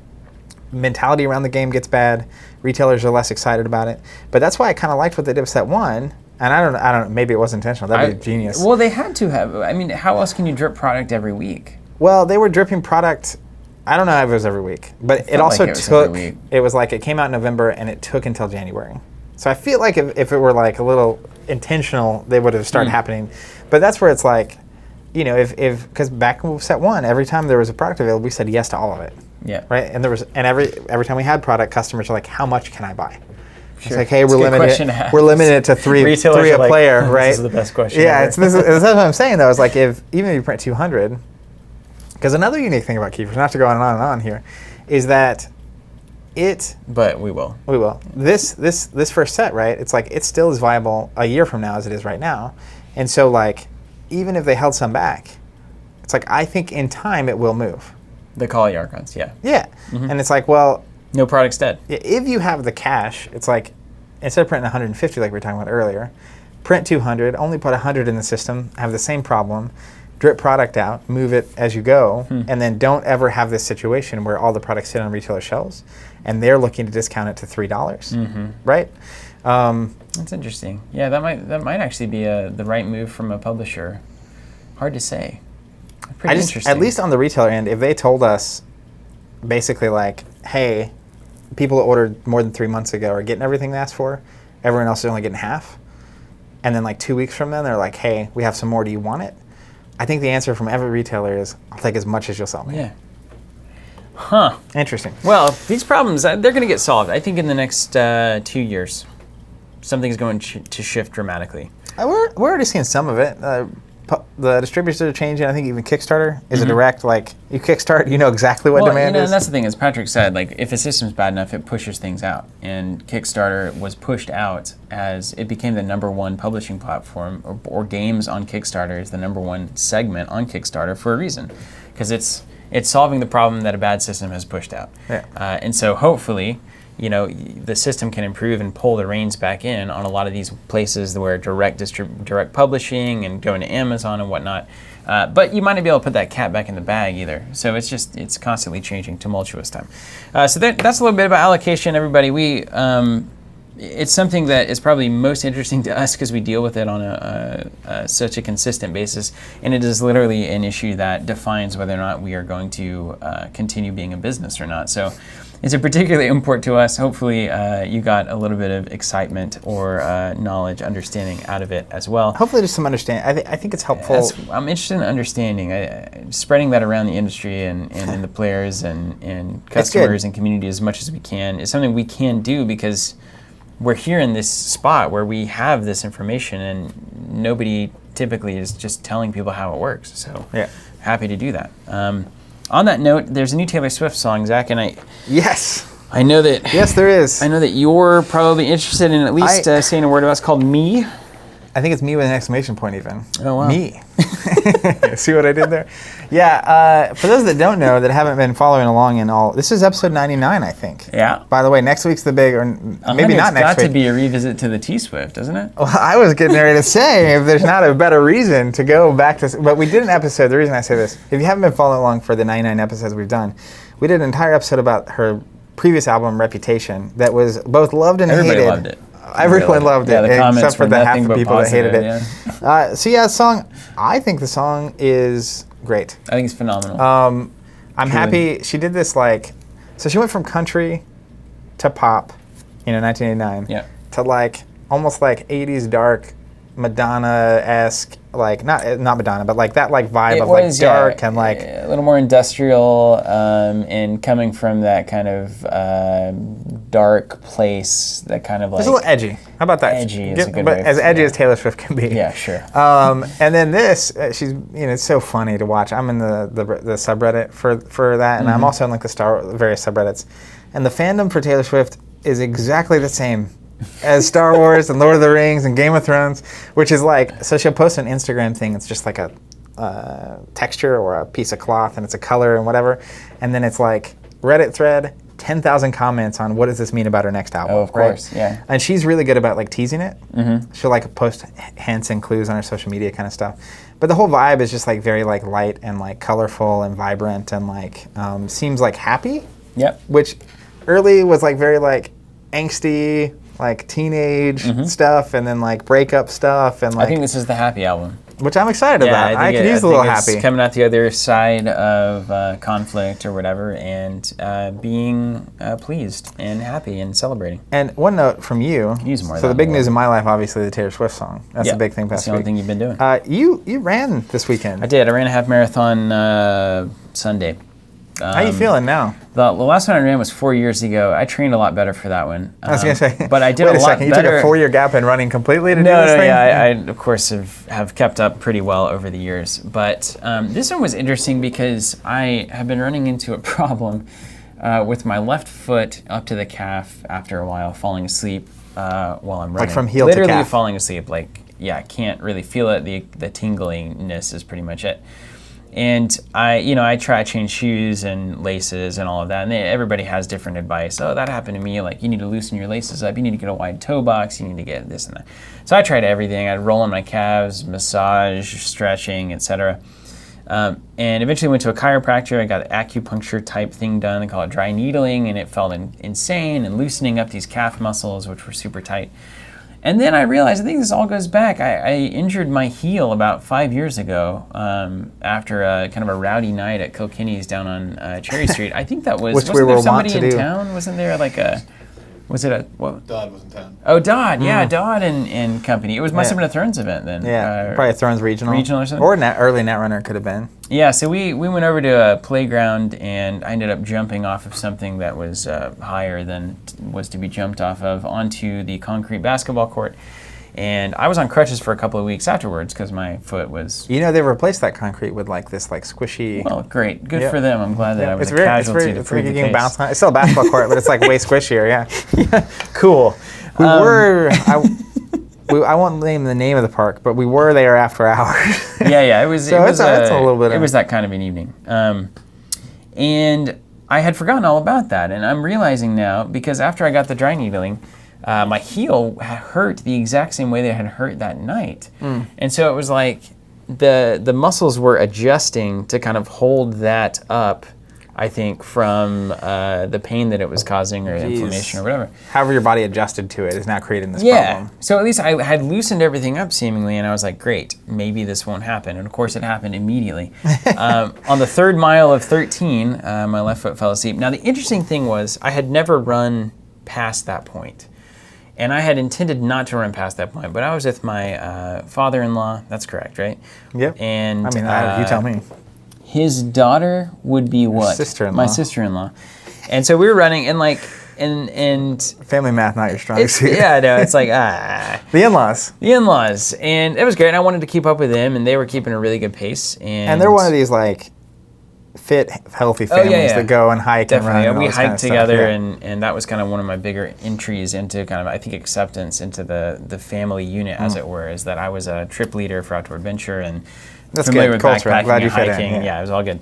Speaker 1: Mentality around the game gets bad. Retailers are less excited about it. But that's why I kind of liked what they did with set 1. And I don't know, maybe it was intentional. That'd be genius.
Speaker 2: Well, they had to have. I mean, how else can you drip product every week?
Speaker 1: Well, they were dripping product. I don't know if it was every week, but it also took. It was it came out in November, and it took until January. So I feel if it were a little intentional, they would have started happening. But that's where it's you know, if because back with set 1, every time there was a product available, we said yes to all of it.
Speaker 2: Yeah.
Speaker 1: Right. And every time we had product, customers are like, how much can I buy? It's
Speaker 2: Sure.
Speaker 1: like, hey,
Speaker 2: It's a good question to ask.
Speaker 1: we're limited to three
Speaker 2: Retailers
Speaker 1: a
Speaker 2: are like,
Speaker 1: player,
Speaker 2: this
Speaker 1: right?
Speaker 2: is the best question
Speaker 1: Yeah,
Speaker 2: ever.
Speaker 1: that's what I'm saying though. Is like even if you print 200, because another unique thing about KeyForge, not to go on and on here, is that
Speaker 2: But we will.
Speaker 1: we will this first set, right? It's like it still is viable a year from now as it is right now, and so like even if they held some back, it's like I think in time it will move.
Speaker 2: The Kali Archons, yeah.
Speaker 1: Yeah, and it's like, well,
Speaker 2: No product's dead.
Speaker 1: if you have the cash, it's like instead of printing 150 like we were talking about earlier, print 200, only put 100 in the system, have the same problem, drip product out, move it as you go, and then don't ever have this situation where all the products sit on retailer shelves and they're looking to discount it to $3, right?
Speaker 2: That's interesting. Yeah, that might actually be the right move from a publisher. Hard to say. Pretty interesting.
Speaker 1: At least on the retailer end, if they told us basically like, hey, people that ordered more than 3 months ago are getting everything they asked for, everyone else is only getting half, and then like 2 weeks from then they're like, hey, we have some more, do you want it? I think the answer from every retailer is, I'll take as much as you'll sell me.
Speaker 2: Yeah. Huh.
Speaker 1: Interesting.
Speaker 2: Well, these problems, they're going to get solved. I think in the next 2 years, something's going to shift dramatically.
Speaker 1: We're already seeing some of it. The distributors are changing. I think even Kickstarter is a direct, like, you Kickstart, you know exactly what demand is.
Speaker 2: And that's the thing, as Patrick said, like, if a system's bad enough, it pushes things out. And Kickstarter was pushed out as it became the #1 publishing platform, or games on Kickstarter is the #1 segment on Kickstarter for a reason. Because it's solving the problem that a bad system has pushed out.
Speaker 1: Yeah.
Speaker 2: And so hopefully, you know, the system can improve and pull the reins back in on a lot of these places where direct publishing and going to Amazon and whatnot. But you might not be able to put that cat back in the bag either. So it's constantly changing, tumultuous time. So that's a little bit about allocation, everybody. It's something that is probably most interesting to us because we deal with it on such a consistent basis, and it is literally an issue that defines whether or not we are going to continue being a business or not. So it's a particularly important to us. Hopefully you got a little bit of excitement or knowledge, understanding out of it as well.
Speaker 1: Hopefully just some understanding. I think it's helpful.
Speaker 2: I'm interested in understanding, spreading that around the industry and in the players and customers and community as much as we can is something we can do because we're here in this spot where we have this information and nobody typically is just telling people how it works. So happy to do that. On that note, there's a new Taylor Swift song, Zach, and I know that
Speaker 1: Yes, there is.
Speaker 2: I know that you're probably interested in at least saying a word about it. It's called Me.
Speaker 1: I think it's me with an exclamation point even.
Speaker 2: Oh, wow.
Speaker 1: Me. See what I did there? Yeah, for those that don't know, that haven't been following along in all, this is episode 99, I think.
Speaker 2: Yeah.
Speaker 1: By the way, next week's the big, or maybe not next week.
Speaker 2: It's got to be a revisit to the T-Swift, doesn't it?
Speaker 1: Well, I was getting ready to say, if there's not a better reason to go back to, but we did an episode, the reason I say this, if you haven't been following along for the 99 episodes we've done, we did an entire episode about her previous album, Reputation, that was both loved and hated.
Speaker 2: Everybody loved it.
Speaker 1: Everyone loved it,
Speaker 2: the comments
Speaker 1: except for
Speaker 2: were
Speaker 1: the half
Speaker 2: nothing
Speaker 1: the
Speaker 2: but
Speaker 1: people
Speaker 2: positive,
Speaker 1: that hated it. So yeah, the song, I think the song is great.
Speaker 2: I think it's phenomenal.
Speaker 1: I'm happy she did this, like, so she went from country to pop, 1989, to like almost like 80s dark Madonna-esque, like not Madonna, but like that like vibe of like dark and like
Speaker 2: a little more industrial, and coming from that kind of dark place, that kind of like
Speaker 1: it's a little edgy. How about that?
Speaker 2: Edgy is a good way.
Speaker 1: As edgy as Taylor Swift can be.
Speaker 2: Yeah, sure.
Speaker 1: And then this, she's it's so funny to watch. I'm in the subreddit for that, and I'm also in like the various subreddits, and the fandom for Taylor Swift is exactly the same as Star Wars and Lord of the Rings and Game of Thrones, which is like, so she'll post an Instagram thing, it's just like a texture or a piece of cloth and it's a color and whatever, and then it's like Reddit thread, 10,000 comments on what does this mean about her next album.
Speaker 2: Oh, of course, yeah.
Speaker 1: And she's really good about like teasing it. She'll like post hints and clues on her social media kind of stuff. But the whole vibe is just like very like light and like colorful and vibrant and like seems like happy.
Speaker 2: Yep.
Speaker 1: Which early was like very like angsty, like teenage stuff, and then like breakup stuff, and like
Speaker 2: I think this is the happy album.
Speaker 1: which I'm excited about. I could use a little happy.
Speaker 2: Coming out the other side of conflict or whatever, and being pleased and happy and celebrating.
Speaker 1: And one note from you.
Speaker 2: Use more.
Speaker 1: So the big news in my life, obviously, the Taylor Swift song. That's the big thing past
Speaker 2: week. That's the only thing you've been doing.
Speaker 1: You ran this weekend.
Speaker 2: I did. I ran a half marathon Sunday.
Speaker 1: How you feeling now?
Speaker 2: The last one I ran was 4 years ago. I trained a lot better for that one.
Speaker 1: I was going to say,
Speaker 2: but I did
Speaker 1: wait
Speaker 2: a lot
Speaker 1: second.
Speaker 2: better.
Speaker 1: You took a 4-year gap in running completely to do this thing?
Speaker 2: I of course have kept up pretty well over the years. But this one was interesting because I have been running into a problem with my left foot up to the calf after a while, falling asleep while I'm running.
Speaker 1: Like from heel to calf?
Speaker 2: Literally falling asleep. I can't really feel it. The tingliness is pretty much it. And I try to change shoes and laces and all of that, and everybody has different advice. Oh, that happened to me. Like, you need to loosen your laces up. You need to get a wide toe box. You need to get this and that. So I tried everything. I'd roll on my calves, massage, stretching, etc. And eventually went to a chiropractor. I got an acupuncture type thing done. They call it dry needling, and it felt insane and loosening up these calf muscles, which were super tight. And then I realized, I think this all goes back. I injured my heel about 5 years ago after a kind of a rowdy night at Kilkenny's down on Cherry Street. I think that was,
Speaker 1: which we were wont to do.
Speaker 2: Town? Wasn't there like a, was it a, what?
Speaker 3: Dodd was in town.
Speaker 2: Oh, Dodd, yeah, Dodd and company. It must have been a Thrones event then.
Speaker 1: Yeah, probably a Thrones regional.
Speaker 2: Regional or something?
Speaker 1: Or early Netrunner could have been.
Speaker 2: Yeah, so we went over to a playground, and I ended up jumping off of something that was higher than was to be jumped off of onto the concrete basketball court. And I was on crutches for a couple of weeks afterwards because my foot was...
Speaker 1: they replaced that concrete with this squishy...
Speaker 2: Well, great. Good for them. I'm glad that I was a casualty to prove the case.
Speaker 1: Bounce on. It's still a basketball court, but it's like way squishier, yeah. Cool. We were... I won't name the name of the park, but we were there after hours.
Speaker 2: Yeah. It was.
Speaker 1: So it's a little bit.
Speaker 2: It was that kind of an evening, and I had forgotten all about that. And I'm realizing now because after I got the dry needling, my heel hurt the exact same way that it had hurt that night, and so it was like the muscles were adjusting to kind of hold that up. I think from the pain that it was causing or inflammation or whatever.
Speaker 1: However your body adjusted to it is now creating this problem.
Speaker 2: So at least I had loosened everything up seemingly, and I was like, great, maybe this won't happen. And of course it happened immediately. On the third mile of 13, my left foot fell asleep. Now the interesting thing was I had never run past that point. And I had intended not to run past that point, but I was with my father-in-law. That's correct, right?
Speaker 1: Yep.
Speaker 2: And
Speaker 1: you tell me.
Speaker 2: His daughter would be what?
Speaker 1: Sister-in-law.
Speaker 2: My sister-in-law. And so we were running, and and
Speaker 1: family math not your strongest suit.
Speaker 2: Yeah, no, it's like
Speaker 1: the in-laws.
Speaker 2: The in-laws, and it was great. And I wanted to keep up with them, and they were keeping a really good pace. And
Speaker 1: they're one of these fit, healthy families that go and hike.
Speaker 2: Definitely.
Speaker 1: And run.
Speaker 2: We
Speaker 1: and
Speaker 2: hiked together,
Speaker 1: stuff.
Speaker 2: and that was kind of one of my bigger entries into kind of, I think, acceptance into the family unit, as it were, is that I was a trip leader for Outdoor Adventure and
Speaker 1: that's
Speaker 2: familiar
Speaker 1: good.
Speaker 2: with
Speaker 1: Culture.
Speaker 2: backpacking
Speaker 1: Glad you
Speaker 2: and
Speaker 1: fit
Speaker 2: hiking.
Speaker 1: in.
Speaker 2: Yeah, it was all good.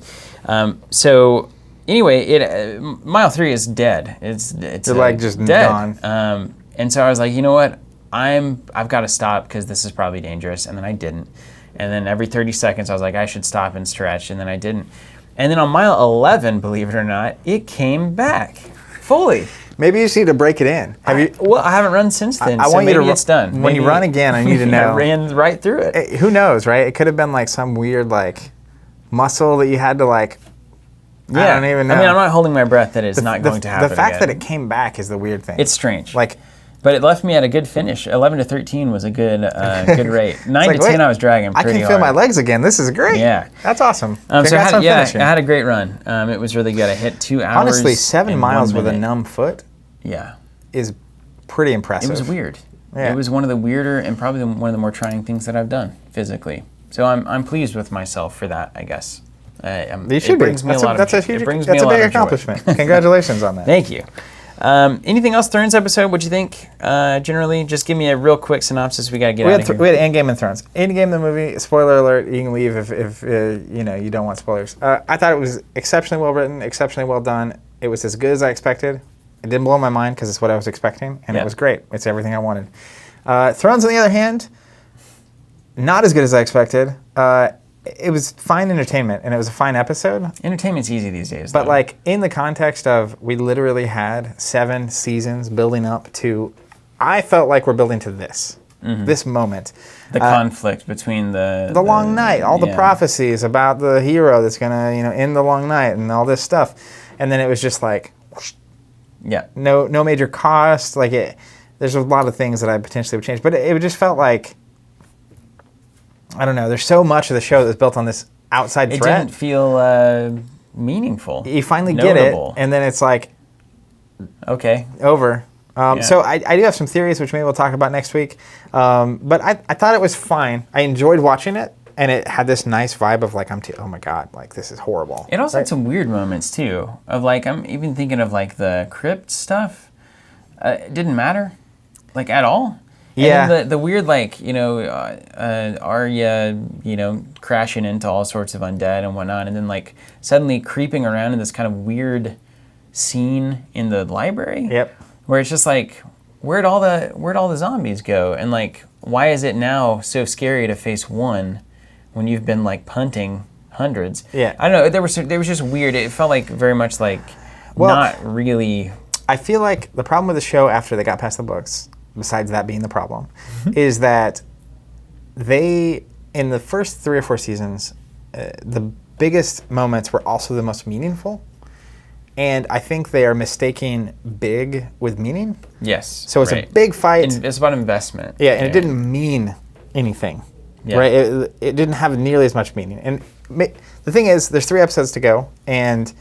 Speaker 2: So anyway, mile 3 is dead. It's
Speaker 1: your leg just
Speaker 2: dead.
Speaker 1: Gone.
Speaker 2: And so I was like, you know what? I've got to stop because this is probably dangerous. And then I didn't. And then every 30 seconds I was like, I should stop and stretch. And then I didn't. And then on mile 11, believe it or not, it came back fully.
Speaker 1: Maybe you just need to break it in.
Speaker 2: Well, I haven't run since then.
Speaker 1: I want you to
Speaker 2: it's done.
Speaker 1: When you run again, I need to know.
Speaker 2: I ran right through it.
Speaker 1: Who knows, right? It could have been some weird muscle that you had to I don't even know.
Speaker 2: I mean, I'm not holding my breath that it's not going to happen.
Speaker 1: The fact
Speaker 2: again.
Speaker 1: that it came back is the weird thing.
Speaker 2: It's strange.
Speaker 1: But
Speaker 2: it left me at a good finish. 11 to 13 was a good good rate. 9 to 10 I was dragging pretty hard.
Speaker 1: I can feel my legs again. This is great.
Speaker 2: Yeah.
Speaker 1: That's awesome.
Speaker 2: I had a great run. It was really good. I hit 2 hours.
Speaker 1: Honestly, 7 miles with a numb foot is pretty impressive.
Speaker 2: It was weird.
Speaker 1: Yeah.
Speaker 2: It was one of the weirder and probably one of the more trying things that I've done physically. So I'm pleased with myself for that, I guess.
Speaker 1: You should be. That's a big accomplishment. Congratulations on that.
Speaker 2: Thank you. Anything else Thrones episode? What'd you think? Generally, just give me a real quick synopsis. We gotta get out of here.
Speaker 1: We had Endgame and Thrones. Endgame the movie. Spoiler alert. You can leave if you don't want spoilers. I thought it was exceptionally well written, exceptionally well done. It was as good as I expected. It didn't blow my mind because it's what I was expecting, and it was great. It's everything I wanted. Thrones, on the other hand, not as good as I expected. It was fine entertainment, and it was a fine episode.
Speaker 2: Entertainment's easy these days,
Speaker 1: but
Speaker 2: though.
Speaker 1: In the context of we literally had 7 seasons building up to, I felt like we're building to this. this moment.
Speaker 2: The conflict between the
Speaker 1: long night, all the prophecies about the hero that's going to, end the long night and all this stuff. And then it was just like, no major cost. Like there's a lot of things that I potentially would change, but it just felt like, I don't know, there's so much of the show that's built on this outside threat.
Speaker 2: It didn't feel meaningful.
Speaker 1: You finally get it, and then it's like,
Speaker 2: okay,
Speaker 1: over. So I do have some theories, which maybe we'll talk about next week. But I thought it was fine. I enjoyed watching it, and it had this nice vibe of like, oh my God, like this is horrible.
Speaker 2: It also had some weird moments too, of like, I'm even thinking of like the crypt stuff. It didn't matter, like at all.
Speaker 1: Yeah.
Speaker 2: And the weird, like, Arya, crashing into all sorts of undead and whatnot, and then like suddenly creeping around in this kind of weird scene in the library.
Speaker 1: Yep.
Speaker 2: Where it's just like, where'd all the zombies go? And like, why is it now so scary to face one when you've been like punting hundreds?
Speaker 1: Yeah.
Speaker 2: I don't know. There was just weird. It felt like very much like not really.
Speaker 1: I feel like the problem with the show after they got past the books, besides that being the problem, is that they, in the first 3 or 4 seasons, the biggest moments were also the most meaningful. And I think they are mistaking big with meaning.
Speaker 2: Yes.
Speaker 1: So it's a big fight.
Speaker 2: And it's about investment.
Speaker 1: Yeah, and it didn't mean anything. Yeah. Right? It didn't have nearly as much meaning. And the thing is, there's 3 episodes to go, and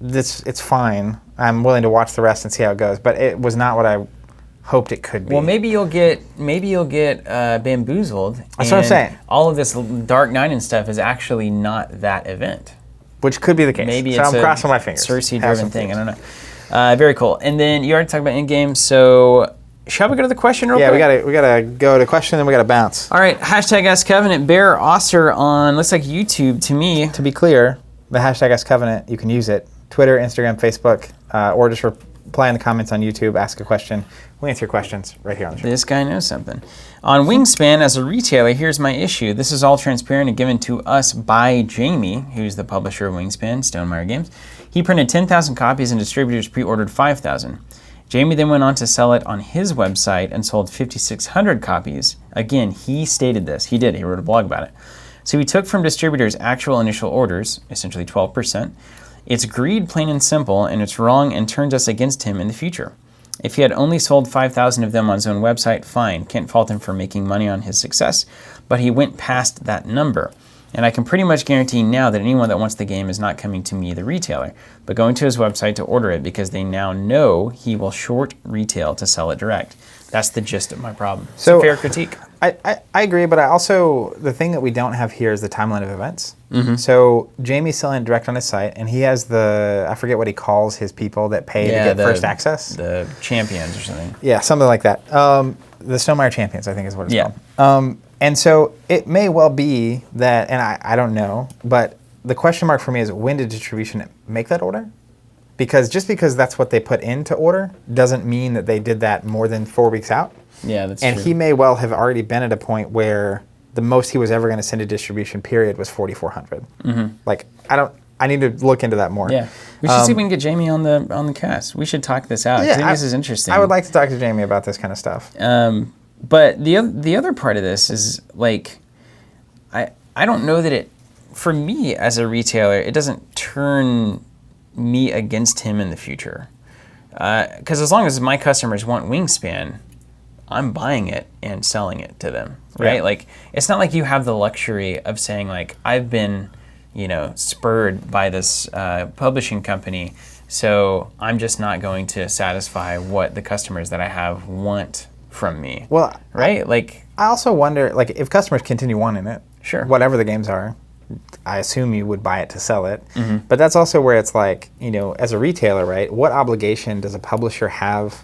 Speaker 1: it's fine. I'm willing to watch the rest and see how it goes. But it was not what I hoped it could be.
Speaker 2: Well, maybe you'll get bamboozled.
Speaker 1: That's what I'm saying.
Speaker 2: All of this Dark Knight and stuff is actually not that event.
Speaker 1: Which could be the case.
Speaker 2: Maybe
Speaker 1: so
Speaker 2: it's
Speaker 1: I'm crossing my fingers.
Speaker 2: Cersei-driven thing. I don't know. Very cool. And then you already talked about in-game. So shall we go to the question real quick?
Speaker 1: Yeah, we gotta go to question, and we gotta bounce.
Speaker 2: All right. Hashtag askcovenant. Bear Oster on looks like YouTube to me.
Speaker 1: To be clear, the hashtag askcovenant, you can use it. Twitter, Instagram, Facebook, or just reply in the comments on YouTube. Ask a question. We answer your questions right here on the show.
Speaker 2: This guy knows something. On Wingspan, as a retailer, here's my issue. This is all transparent and given to us by Jamie, who's the publisher of Wingspan, Stonemaier Games. He printed 10,000 copies and distributors pre-ordered 5,000. Jamie then went on to sell it on his website and sold 5,600 copies. Again, he stated this. He did. He wrote a blog about it. So he took from distributors actual initial orders, essentially 12%. It's greed, plain and simple, and it's wrong and turns us against him in the future. If he had only sold 5,000 of them on his own website, fine. Can't fault him for making money on his success, but he went past that number. And I can pretty much guarantee now that anyone that wants the game is not coming to me, the retailer, but going to his website to order it because they now know he will short retail to sell it direct. That's the gist of my problem. So, it's a fair critique.
Speaker 1: I agree, but the thing that we don't have here is the timeline of events.
Speaker 2: Mm-hmm.
Speaker 1: So Jamie's selling direct on his site, and he has I forget what he calls his people that pay to get first access.
Speaker 2: The champions or something.
Speaker 1: Yeah, something like that. The Stonemaier Champions, I think is what it's called. And so it may well be that, and I don't know, but the question mark for me is, when did distribution make that order? Because just because that's what they put into order doesn't mean that they did that more than 4 weeks out.
Speaker 2: Yeah, that's true.
Speaker 1: And he may well have already been at a point where the most he was ever going to send to distribution period was 4,400.
Speaker 2: Mm-hmm.
Speaker 1: Like, I need to look into that more.
Speaker 2: Yeah, we should see if we can get Jamie on the cast. We should talk this out. I think this is interesting.
Speaker 1: I would like to talk to Jamie about this kind of stuff.
Speaker 2: But the other part of this is like, I don't know that it, for me as a retailer, it doesn't turn me against him in the future. Because as long as my customers want Wingspan, I'm buying it and selling it to them, right?
Speaker 1: Yeah.
Speaker 2: Like, it's not like you have the luxury of saying like, I've been, spurred by this publishing company, so I'm just not going to satisfy what the customers that I have want from me.
Speaker 1: Well,
Speaker 2: right?
Speaker 1: I also wonder, like, if customers continue wanting it,
Speaker 2: sure,
Speaker 1: whatever the games are, I assume you would buy it to sell it.
Speaker 2: Mm-hmm.
Speaker 1: But that's also where it's like, as a retailer, right, what obligation does a publisher have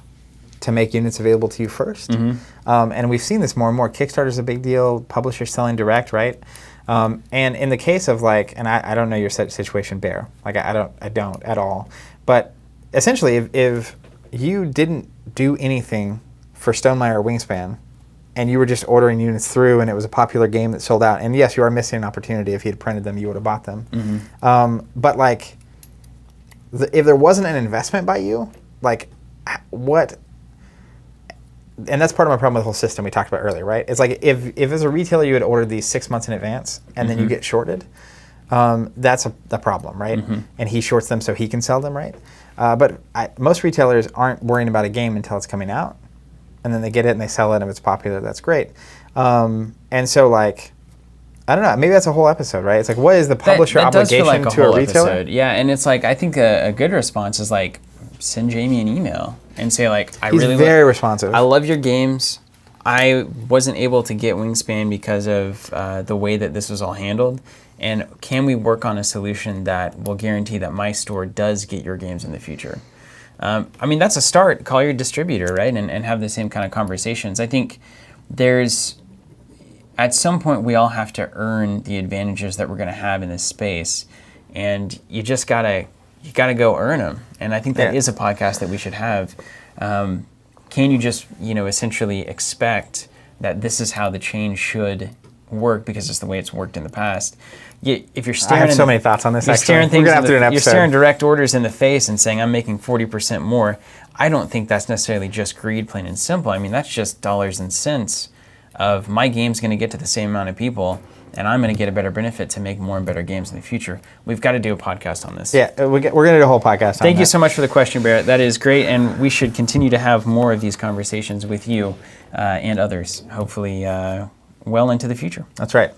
Speaker 1: to make units available to you first?
Speaker 2: Mm-hmm.
Speaker 1: And we've seen this more and more. Kickstarter's a big deal, publishers selling direct, right? And in the case of like, and I don't know your situation, Bear. Like, I don't at all. But essentially, if you didn't do anything for Stonemaier or Wingspan, and you were just ordering units through, and it was a popular game that sold out, and yes, you are missing an opportunity. If you had printed them, you would have bought them.
Speaker 2: Mm-hmm.
Speaker 1: But like, if there wasn't an investment by you, like, what? and that's part of my problem with the whole system we talked about earlier, right? It's like if as a retailer you had ordered these 6 months in advance and then you get shorted, that's a problem, right? And he shorts them so he can sell them, right? But most retailers aren't worrying about a game until it's coming out, and then they get it and they sell it, and if it's popular, that's great. And so like, I don't know, maybe that's a whole episode, right? It's like, what is the publisher
Speaker 2: that does feel
Speaker 1: obligation
Speaker 2: like a
Speaker 1: to
Speaker 2: whole
Speaker 1: a retailer?
Speaker 2: episode. Yeah, and it's like, I think a good response is like, send Jamie an email and say like,
Speaker 1: He's very responsive.
Speaker 2: I love your games. I wasn't able to get Wingspan because of the way that this was all handled. And can we work on a solution that will guarantee that my store does get your games in the future? I mean, that's a start. Call your distributor, right? And have the same kind of conversations. I think at some point, we all have to earn the advantages that we're going to have in this space. And you just got to go earn them. And I think that is a podcast that we should have. Can you just, essentially expect that this is how the change should work because it's the way it's worked in the past? If you're staring,
Speaker 1: I have so many thoughts on this.
Speaker 2: You're staring things.
Speaker 1: You're
Speaker 2: staring direct orders in the face and saying, "I'm making 40% more." I don't think that's necessarily just greed, plain and simple. I mean, that's just dollars and cents of my game's going to get to the same amount of people, and I'm going to get a better benefit to make more and better games in the future. We've got to do a podcast on this.
Speaker 1: Yeah, we're going to do a whole podcast on that.
Speaker 2: Thank you so much for the question, Barrett. That is great, and we should continue to have more of these conversations with you and others, hopefully well into the future.
Speaker 1: That's right.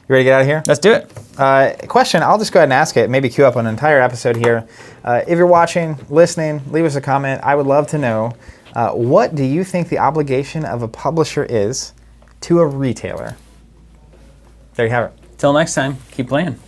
Speaker 1: You ready to get out of here?
Speaker 2: Let's do it.
Speaker 1: Question, I'll just go ahead and ask it, maybe queue up an entire episode here. If you're watching, listening, leave us a comment. I would love to know, what do you think the obligation of a publisher is to a retailer? There you have it.
Speaker 2: Till next time, keep playing.